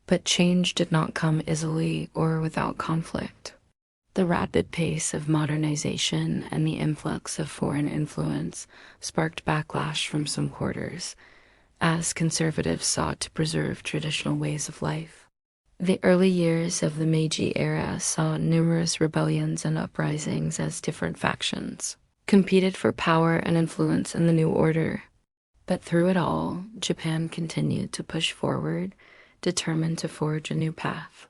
Speaker 1: But change did not come easily or without conflict. The rapid pace of modernization and the influx of foreign influence sparked backlash from some quarters, as conservatives sought to preserve traditional ways of life. The early years of the Meiji era saw numerous rebellions and uprisings as different factions competed for power and influence in the new order. But through it all, Japan continued to push forward, determined to forge a new path.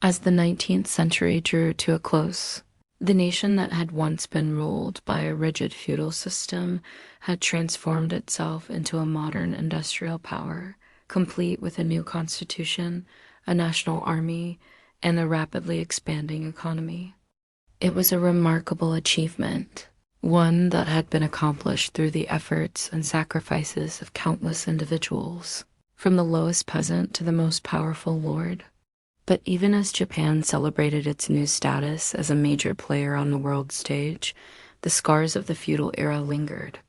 Speaker 1: As the 19th century drew to a close, the nation that had once been ruled by a rigid feudal system had transformed itself into a modern industrial power, complete with a new constitution, a national army, and a rapidly expanding economy. It was a remarkable achievement, one that had been accomplished through the efforts and sacrifices of countless individuals, from the lowest peasant to the most powerful lord. But even as Japan celebrated its new status as a major player on the world stage, the scars of the feudal era lingered.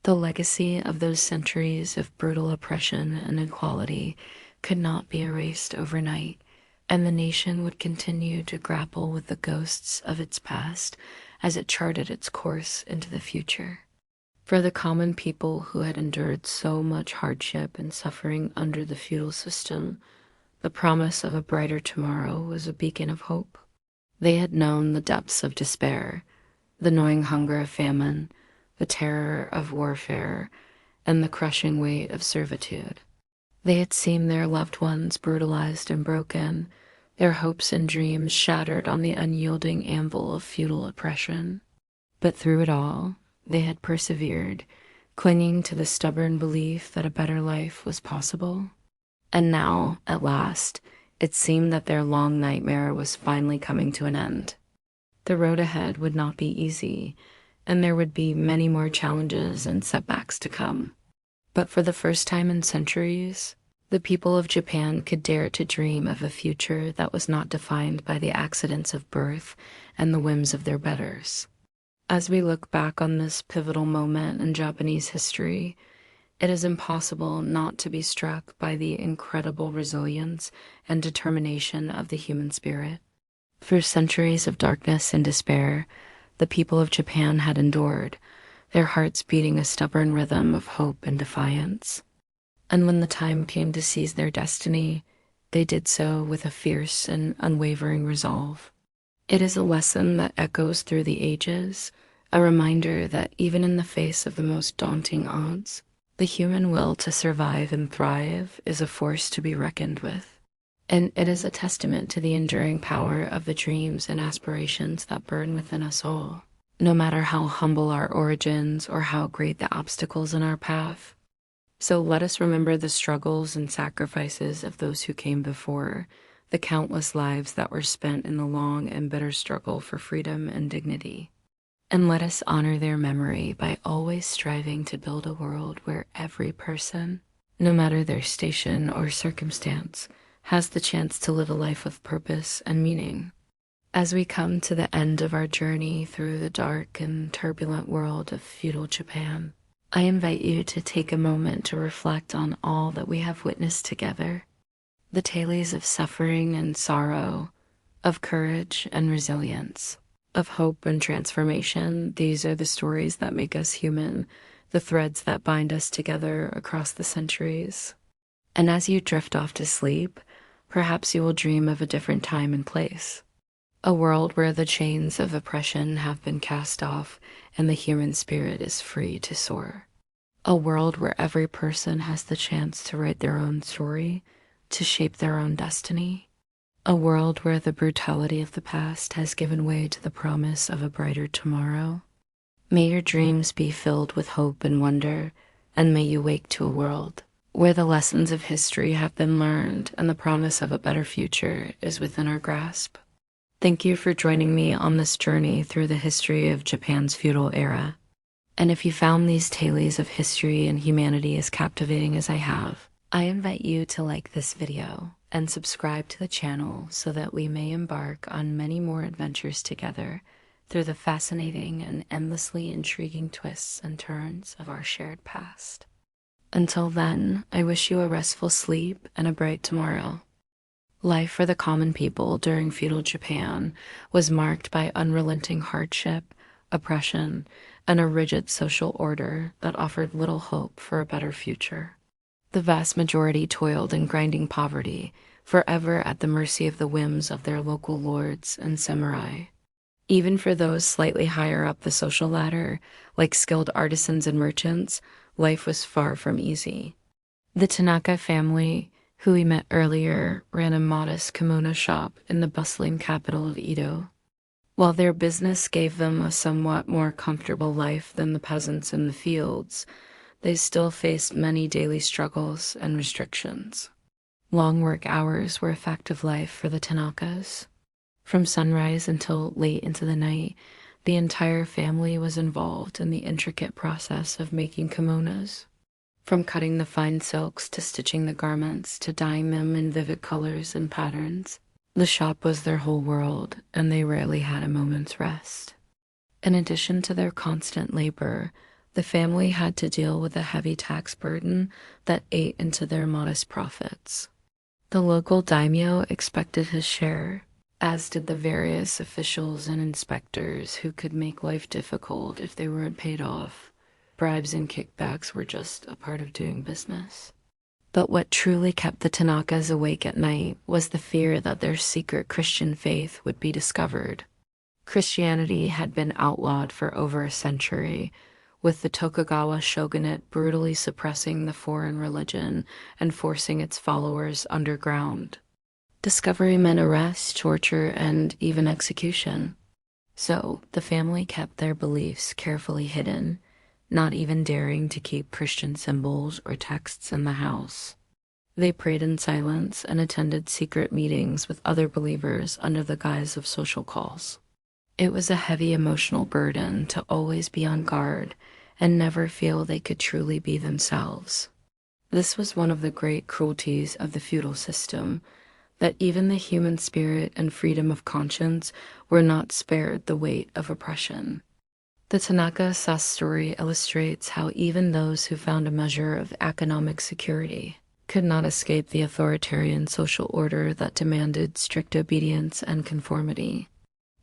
Speaker 1: The legacy of those centuries of brutal oppression and inequality could not be erased overnight, and the nation would continue to grapple with the ghosts of its past as it charted its course into the future. For the common people who had endured so much hardship and suffering under the feudal system, the promise of a brighter tomorrow was a beacon of hope. They had known the depths of despair, the gnawing hunger of famine, the terror of warfare, and the crushing weight of servitude. They had seen their loved ones brutalized and broken, their hopes and dreams shattered on the unyielding anvil of feudal oppression. But through it all, they had persevered, clinging to the stubborn belief that a better life was possible. And now, at last, it seemed that their long nightmare was finally coming to an end. The road ahead would not be easy, and there would be many more challenges and setbacks to come. But for the first time in centuries, the people of Japan could dare to dream of a future that was not defined by the accidents of birth and the whims of their betters. As we look back on this pivotal moment in Japanese history, it is impossible not to be struck by the incredible resilience and determination of the human spirit. Through centuries of darkness and despair, the people of Japan had endured, their hearts beating a stubborn rhythm of hope and defiance. And when the time came to seize their destiny, they did so with a fierce and unwavering resolve. It is a lesson that echoes through the ages, a reminder that even in the face of the most daunting odds, the human will to survive and thrive is a force to be reckoned with. And it is a testament to the enduring power of the dreams and aspirations that burn within us all. No matter how humble our origins or how great the obstacles in our path. So let us remember the struggles and sacrifices of those who came before, the countless lives that were spent in the long and bitter struggle for freedom and dignity. And let us honor their memory by always striving to build a world where every person, no matter their station or circumstance, has the chance to live a life with purpose and meaning. As we come to the end of our journey through the dark and turbulent world of feudal Japan, I invite you to take a moment to reflect on all that we have witnessed together. The tales of suffering and sorrow, of courage and resilience, of hope and transformation. These are the stories that make us human, the threads that bind us together across the centuries. And as you drift off to sleep, perhaps you will dream of a different time and place. A world where the chains of oppression have been cast off and the human spirit is free to soar. A world where every person has the chance to write their own story, to shape their own destiny. A world where the brutality of the past has given way to the promise of a brighter tomorrow. May your dreams be filled with hope and wonder, and may you wake to a world where the lessons of history have been learned and the promise of a better future is within our grasp. Thank you for joining me on this journey through the history of Japan's feudal era. And if you found these tales of history and humanity as captivating as I have, I invite you to like this video and subscribe to the channel so that we may embark on many more adventures together through the fascinating and endlessly intriguing twists and turns of our shared past. Until then, I wish you a restful sleep and a bright tomorrow. Life for the common people during feudal Japan was marked by unrelenting hardship, oppression, and a rigid social order that offered little hope for a better future. The vast majority toiled in grinding poverty, forever at the mercy of the whims of their local lords and samurai. Even for those slightly higher up the social ladder, like skilled artisans and merchants, life was far from easy. The Tanaka family, who we met earlier, ran a modest kimono shop in the bustling capital of Edo. While their business gave them a somewhat more comfortable life than the peasants in the fields, they still faced many daily struggles and restrictions. Long work hours were a fact of life for the Tanakas. From sunrise until late into the night, the entire family was involved in the intricate process of making kimonos. From cutting the fine silks to stitching the garments to dyeing them in vivid colors and patterns, the shop was their whole world, and they rarely had a moment's rest. In addition to their constant labor, the family had to deal with a heavy tax burden that ate into their modest profits. The local daimyo expected his share, as did the various officials and inspectors who could make life difficult if they weren't paid off. Bribes and kickbacks were just a part of doing business. But what truly kept the Tanakas awake at night was the fear that their secret Christian faith would be discovered. Christianity had been outlawed for over a century, with the Tokugawa shogunate brutally suppressing the foreign religion and forcing its followers underground. Discovery meant arrest, torture, and even execution. So the family kept their beliefs carefully hidden, not even daring to keep Christian symbols or texts in the house. They prayed in silence and attended secret meetings with other believers under the guise of social calls. It was a heavy emotional burden to always be on guard and never feel they could truly be themselves. This was one of the great cruelties of the feudal system, that even the human spirit and freedom of conscience were not spared the weight of oppression. The Tanaka-Sa's story illustrates how even those who found a measure of economic security could not escape the authoritarian social order that demanded strict obedience and conformity.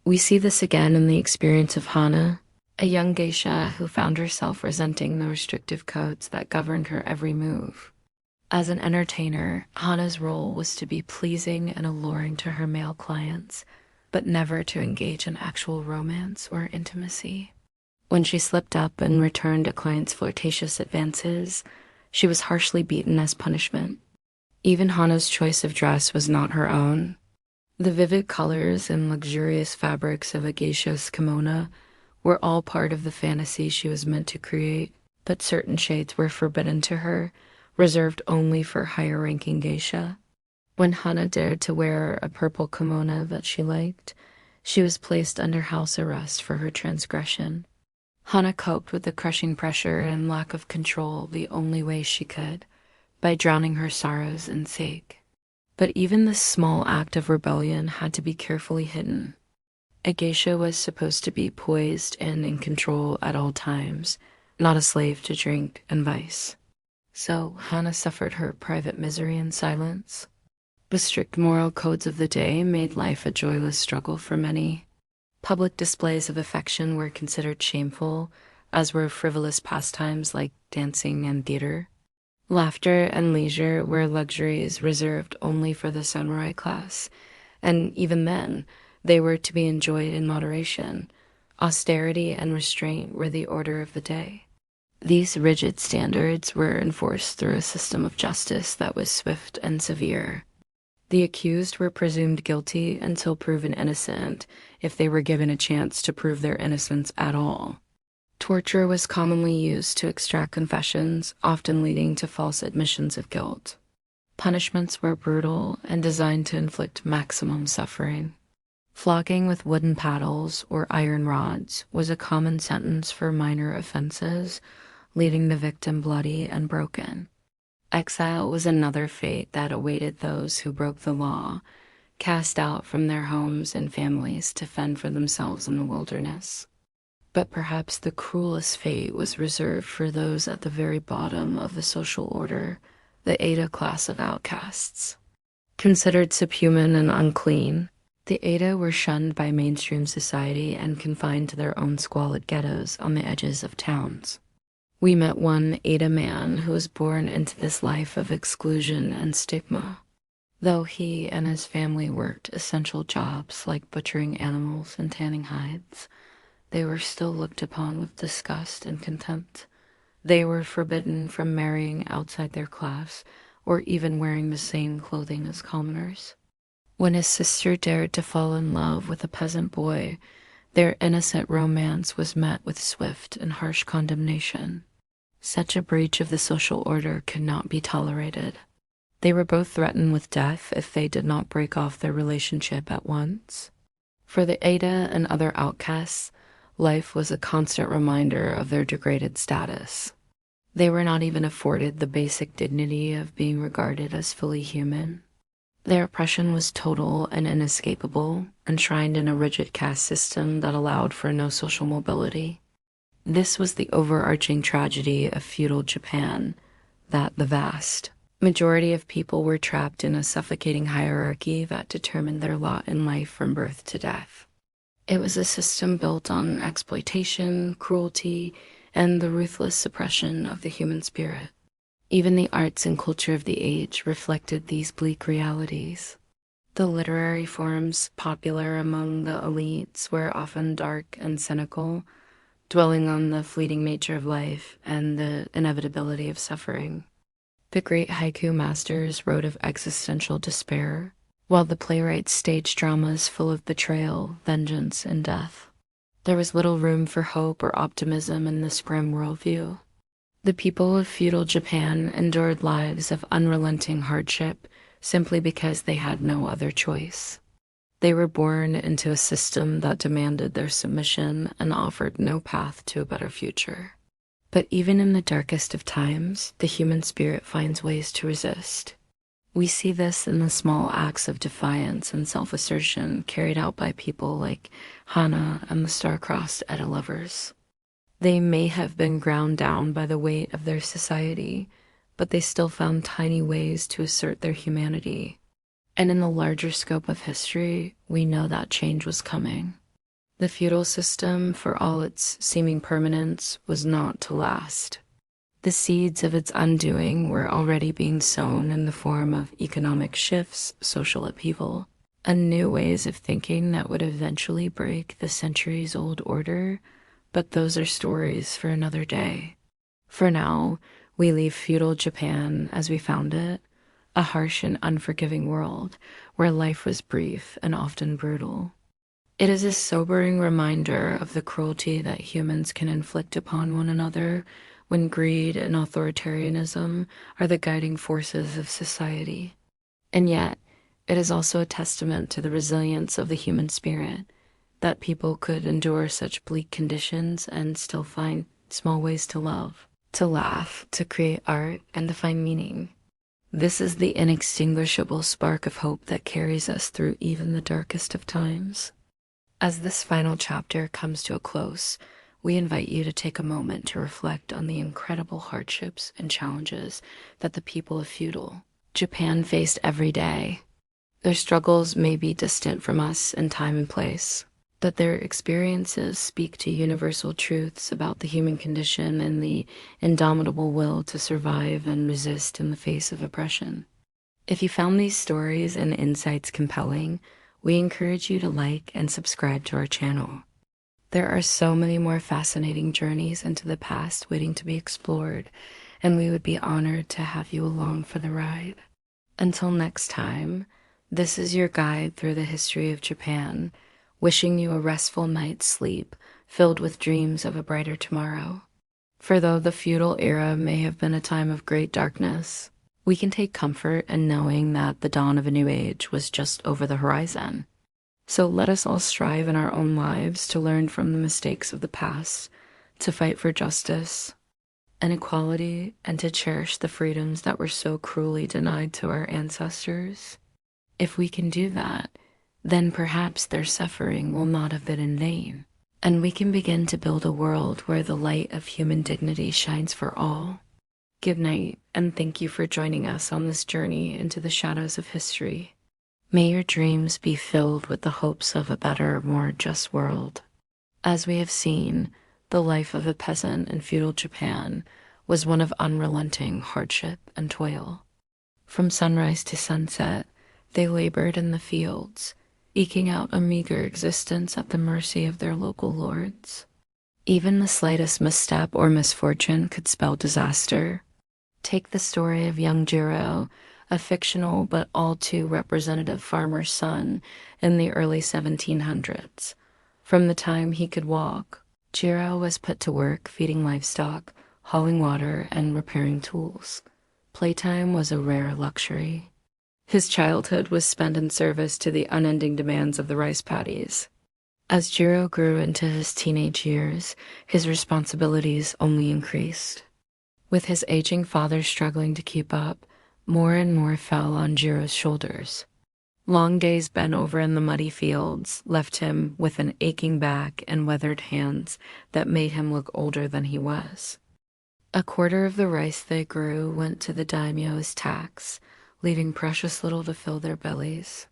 Speaker 1: We see this again in the experience of Hana, a young geisha who found herself resenting the restrictive codes that governed her every move. As an entertainer, Hana's role was to be pleasing and alluring to her male clients, but never to engage in actual romance or intimacy. When she slipped up and returned a client's flirtatious advances, she was harshly beaten as punishment. Even Hana's choice of dress was not her own. The vivid colors and luxurious fabrics of a geisha's kimono were all part of the fantasy she was meant to create, but certain shades were forbidden to her, reserved only for higher-ranking geisha. When Hana dared to wear a purple kimono that she liked, she was placed under house arrest for her transgression. Hana coped with the crushing pressure and lack of control the only way she could, by drowning her sorrows in sake. But even this small act of rebellion had to be carefully hidden. A geisha was supposed to be poised and in control at all times, not a slave to drink and vice. So Hana suffered her private misery in silence. The strict moral codes of the day made life a joyless struggle for many. Public displays of affection were considered shameful, as were frivolous pastimes like dancing and theater. Laughter and leisure were luxuries reserved only for the samurai class, and even then, they were to be enjoyed in moderation. Austerity and restraint were the order of the day. These rigid standards were enforced through a system of justice that was swift and severe. The accused were presumed guilty until proven innocent, if they were given a chance to prove their innocence at all. Torture was commonly used to extract confessions, often leading to false admissions of guilt. Punishments were brutal and designed to inflict maximum suffering. Flogging with wooden paddles or iron rods was a common sentence for minor offenses, leaving the victim bloody and broken. Exile was another fate that awaited those who broke the law, cast out from their homes and families to fend for themselves in the wilderness. But perhaps the cruelest fate was reserved for those at the very bottom of the social order, the Edo class of outcasts. Considered subhuman and unclean, the Edo were shunned by mainstream society and confined to their own squalid ghettos on the edges of towns. We met one Edo man who was born into this life of exclusion and stigma. Though he and his family worked essential jobs like butchering animals and tanning hides, they were still looked upon with disgust and contempt. They were forbidden from marrying outside their class or even wearing the same clothing as commoners. When his sister dared to fall in love with a peasant boy, their innocent romance was met with swift and harsh condemnation. Such a breach of the social order could not be tolerated. They were both threatened with death if they did not break off their relationship at once. For the Ada and other outcasts, life was a constant reminder of their degraded status. They were not even afforded the basic dignity of being regarded as fully human. Their oppression was total and inescapable, enshrined in a rigid caste system that allowed for no social mobility. This was the overarching tragedy of feudal Japan, that the vast majority of people were trapped in a suffocating hierarchy that determined their lot in life from birth to death. It was a system built on exploitation, cruelty, and the ruthless suppression of the human spirit. Even the arts and culture of the age reflected these bleak realities. The literary forms popular among the elites were often dark and cynical, dwelling on the fleeting nature of life and the inevitability of suffering. The great haiku masters wrote of existential despair, while the playwrights staged dramas full of betrayal, vengeance, and death. There was little room for hope or optimism in this grim worldview. The people of feudal Japan endured lives of unrelenting hardship simply because they had no other choice. They were born into a system that demanded their submission and offered no path to a better future. But even in the darkest of times, the human spirit finds ways to resist. We see this in the small acts of defiance and self-assertion carried out by people like Hana and the star-crossed Edda lovers. They may have been ground down by the weight of their society, but they still found tiny ways to assert their humanity. And in the larger scope of history, we know that change was coming. The feudal system, for all its seeming permanence, was not to last. The seeds of its undoing were already being sown in the form of economic shifts, social upheaval, and new ways of thinking that would eventually break the centuries-old order, but those are stories for another day. For now, we leave feudal Japan as we found it, a harsh and unforgiving world where life was brief and often brutal. It is a sobering reminder of the cruelty that humans can inflict upon one another when greed and authoritarianism are the guiding forces of society. And yet, it is also a testament to the resilience of the human spirit that people could endure such bleak conditions and still find small ways to love, to laugh, to create art, and to find meaning. This is the inextinguishable spark of hope that carries us through even the darkest of times. As this final chapter comes to a close, we invite you to take a moment to reflect on the incredible hardships and challenges that the people of feudal Japan faced every day. Their struggles may be distant from us in time and place, but their experiences speak to universal truths about the human condition and the indomitable will to survive and resist in the face of oppression. If you found these stories and insights compelling, we encourage you to like and subscribe to our channel. There are so many more fascinating journeys into the past waiting to be explored, and we would be honored to have you along for the ride. Until next time, this is your guide through the history of Japan, wishing you a restful night's sleep filled with dreams of a brighter tomorrow. For though the feudal era may have been a time of great darkness, we can take comfort in knowing that the dawn of a new age was just over the horizon. So let us all strive in our own lives to learn from the mistakes of the past, to fight for justice and equality, and to cherish the freedoms that were so cruelly denied to our ancestors. If we can do that, then perhaps their suffering will not have been in vain, and we can begin to build a world where the light of human dignity shines for all. Good night, and thank you for joining us on this journey into the shadows of history. May your dreams be filled with the hopes of a better, more just world. As we have seen, the life of a peasant in feudal Japan was one of unrelenting hardship and toil. From sunrise to sunset, they labored in the fields, eking out a meager existence at the mercy of their local lords. Even the slightest misstep or misfortune could spell disaster. Take the story of young Jiro, a fictional but all too representative farmer's son in the early 1700s. From the time he could walk, Jiro was put to work feeding livestock, hauling water, and repairing tools. Playtime was a rare luxury. His childhood was spent in service to the unending demands of the rice paddies. As Jiro grew into his teenage years, his responsibilities only increased. With his aging father struggling to keep up, more and more fell on Jiro's shoulders. Long days bent over in the muddy fields left him with an aching back and weathered hands that made him look older than he was. A quarter of the rice they grew went to the daimyo's tax, leaving precious little to fill their bellies.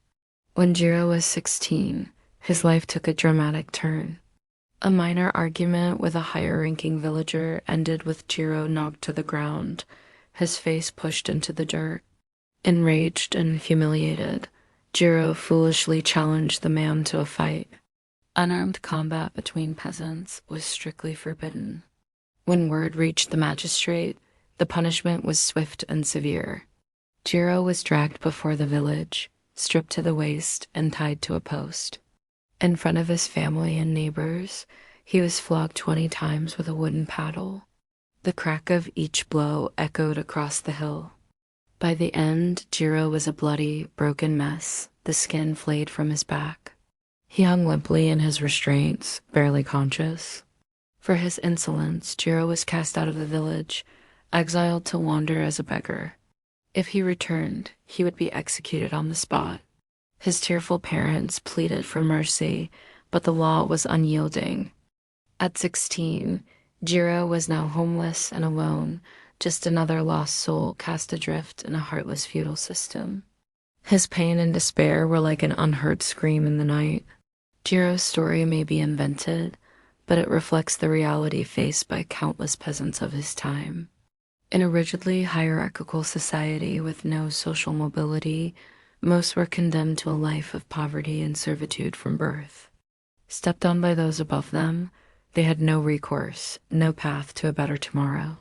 Speaker 1: When Jiro was 16, his life took a dramatic turn. A minor argument with a higher-ranking villager ended with Jiro knocked to the ground, his face pushed into the dirt. Enraged and humiliated, Jiro foolishly challenged the man to a fight. Unarmed combat between peasants was strictly forbidden. When word reached the magistrate, the punishment was swift and severe. Jiro was dragged before the village, stripped to the waist and tied to a post. In front of his family and neighbors, he was flogged 20 times with a wooden paddle. The crack of each blow echoed across the hill. By the end, Jiro was a bloody, broken mess, the skin flayed from his back. He hung limply in his restraints, barely conscious. For his insolence, Jiro was cast out of the village, exiled to wander as a beggar. If he returned, he would be executed on the spot. His tearful parents pleaded for mercy, but the law was unyielding. At 16, Jiro was now homeless and alone, just another lost soul cast adrift in a heartless feudal system. His pain and despair were like an unheard scream in the night. Jiro's story may be invented, but it reflects the reality faced by countless peasants of his time. In a rigidly hierarchical society with no social mobility, most were condemned to a life of poverty and servitude from birth. Stepped on by those above them, they had no recourse, no path to a better tomorrow.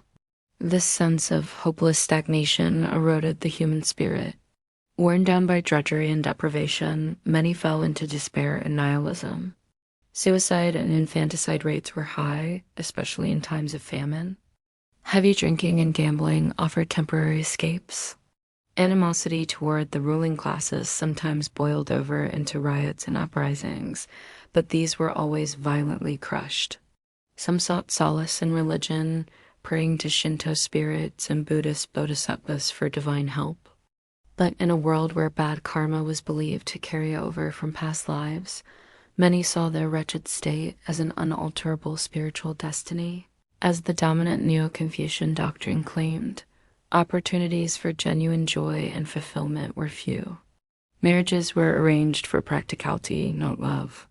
Speaker 1: This sense of hopeless stagnation eroded the human spirit. Worn down by drudgery and deprivation, many fell into despair and nihilism. Suicide and infanticide rates were high, especially in times of famine. Heavy drinking and gambling offered temporary escapes. Animosity toward the ruling classes sometimes boiled over into riots and uprisings, but these were always violently crushed. Some sought solace in religion, praying to Shinto spirits and Buddhist bodhisattvas for divine help. But in a world where bad karma was believed to carry over from past lives, many saw their wretched state as an unalterable spiritual destiny. As the dominant Neo-Confucian doctrine claimed, opportunities for genuine joy and fulfillment were few. Marriages were arranged for practicality, not love.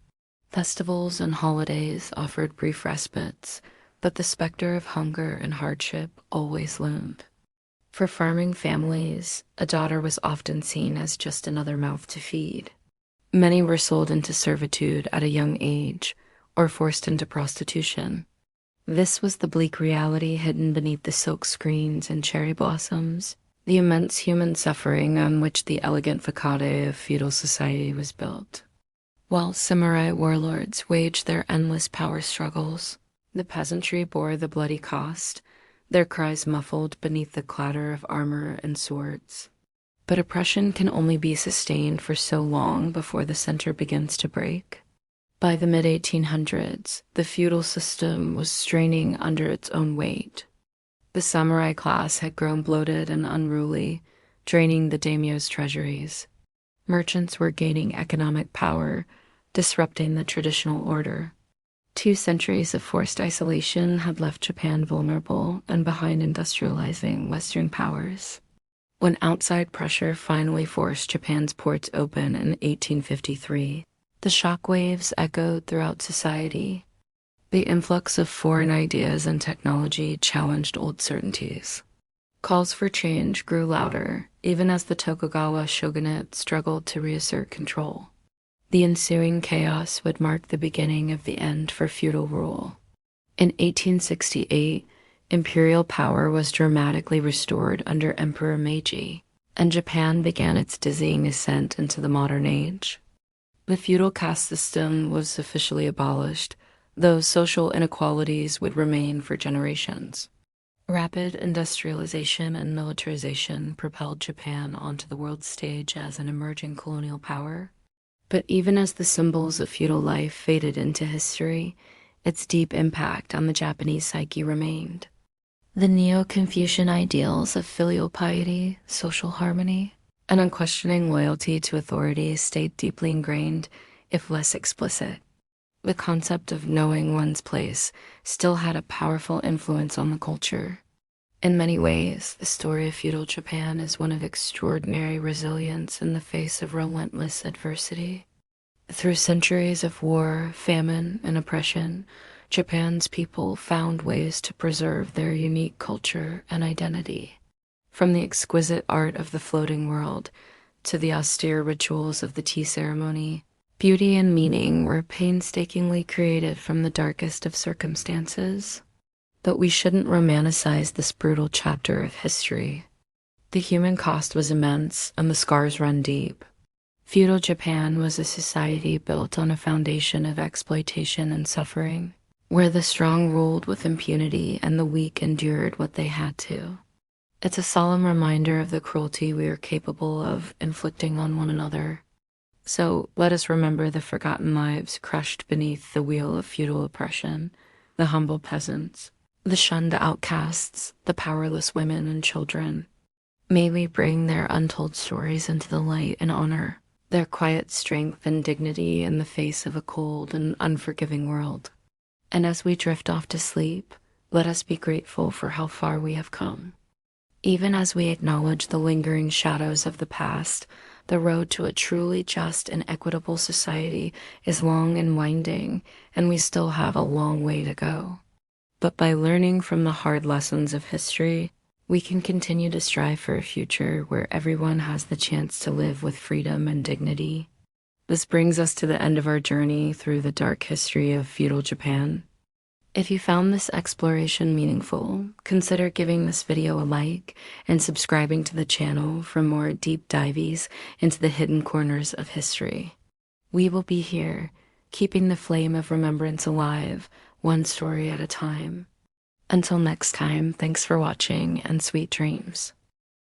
Speaker 1: Festivals and holidays offered brief respites, but the specter of hunger and hardship always loomed. For farming families, a daughter was often seen as just another mouth to feed. Many were sold into servitude at a young age or forced into prostitution. This was the bleak reality hidden beneath the silk screens and cherry blossoms, the immense human suffering on which the elegant facade of feudal society was built. While samurai warlords waged their endless power struggles, the peasantry bore the bloody cost, their cries muffled beneath the clatter of armor and swords. But oppression can only be sustained for so long before the center begins to break. By the mid-1800s, the feudal system was straining under its own weight. The samurai class had grown bloated and unruly, draining the daimyo's treasuries. Merchants were gaining economic power, disrupting the traditional order. 2 centuries of forced isolation had left Japan vulnerable and behind industrializing Western powers. When outside pressure finally forced Japan's ports open in 1853, the shockwaves echoed throughout society. The influx of foreign ideas and technology challenged old certainties. Calls for change grew louder, even as the Tokugawa shogunate struggled to reassert control. The ensuing chaos would mark the beginning of the end for feudal rule. In 1868, imperial power was dramatically restored under Emperor Meiji, and Japan began its dizzying ascent into the modern age. The feudal caste system was officially abolished, though social inequalities would remain for generations. Rapid industrialization and militarization propelled Japan onto the world stage as an emerging colonial power. But even as the symbols of feudal life faded into history, its deep impact on the Japanese psyche remained. The Neo-Confucian ideals of filial piety, social harmony, and unquestioning loyalty to authority stayed deeply ingrained, if less explicit. The concept of knowing one's place still had a powerful influence on the culture. In many ways, the story of feudal Japan is one of extraordinary resilience in the face of relentless adversity. Through centuries of war, famine, and oppression, Japan's people found ways to preserve their unique culture and identity. From the exquisite art of the floating world to the austere rituals of the tea ceremony, beauty and meaning were painstakingly created from the darkest of circumstances. But we shouldn't romanticize this brutal chapter of history. The human cost was immense, and the scars run deep. Feudal Japan was a society built on a foundation of exploitation and suffering, where the strong ruled with impunity and the weak endured what they had to. It's a solemn reminder of the cruelty we are capable of inflicting on one another. So let us remember the forgotten lives crushed beneath the wheel of feudal oppression, the humble peasants, the shunned outcasts, the powerless women and children. May we bring their untold stories into the light and honor their quiet strength and dignity in the face of a cold and unforgiving world. And as we drift off to sleep, let us be grateful for how far we have come. Even as we acknowledge the lingering shadows of the past, the road to a truly just and equitable society is long and winding, and we still have a long way to go. But by learning from the hard lessons of history, we can continue to strive for a future where everyone has the chance to live with freedom and dignity. This brings us to the end of our journey through the dark history of feudal Japan. If you found this exploration meaningful, consider giving this video a like and subscribing to the channel for more deep dives into the hidden corners of history. We will be here, keeping the flame of remembrance alive, one story at a time. Until next time, thanks for watching and sweet dreams.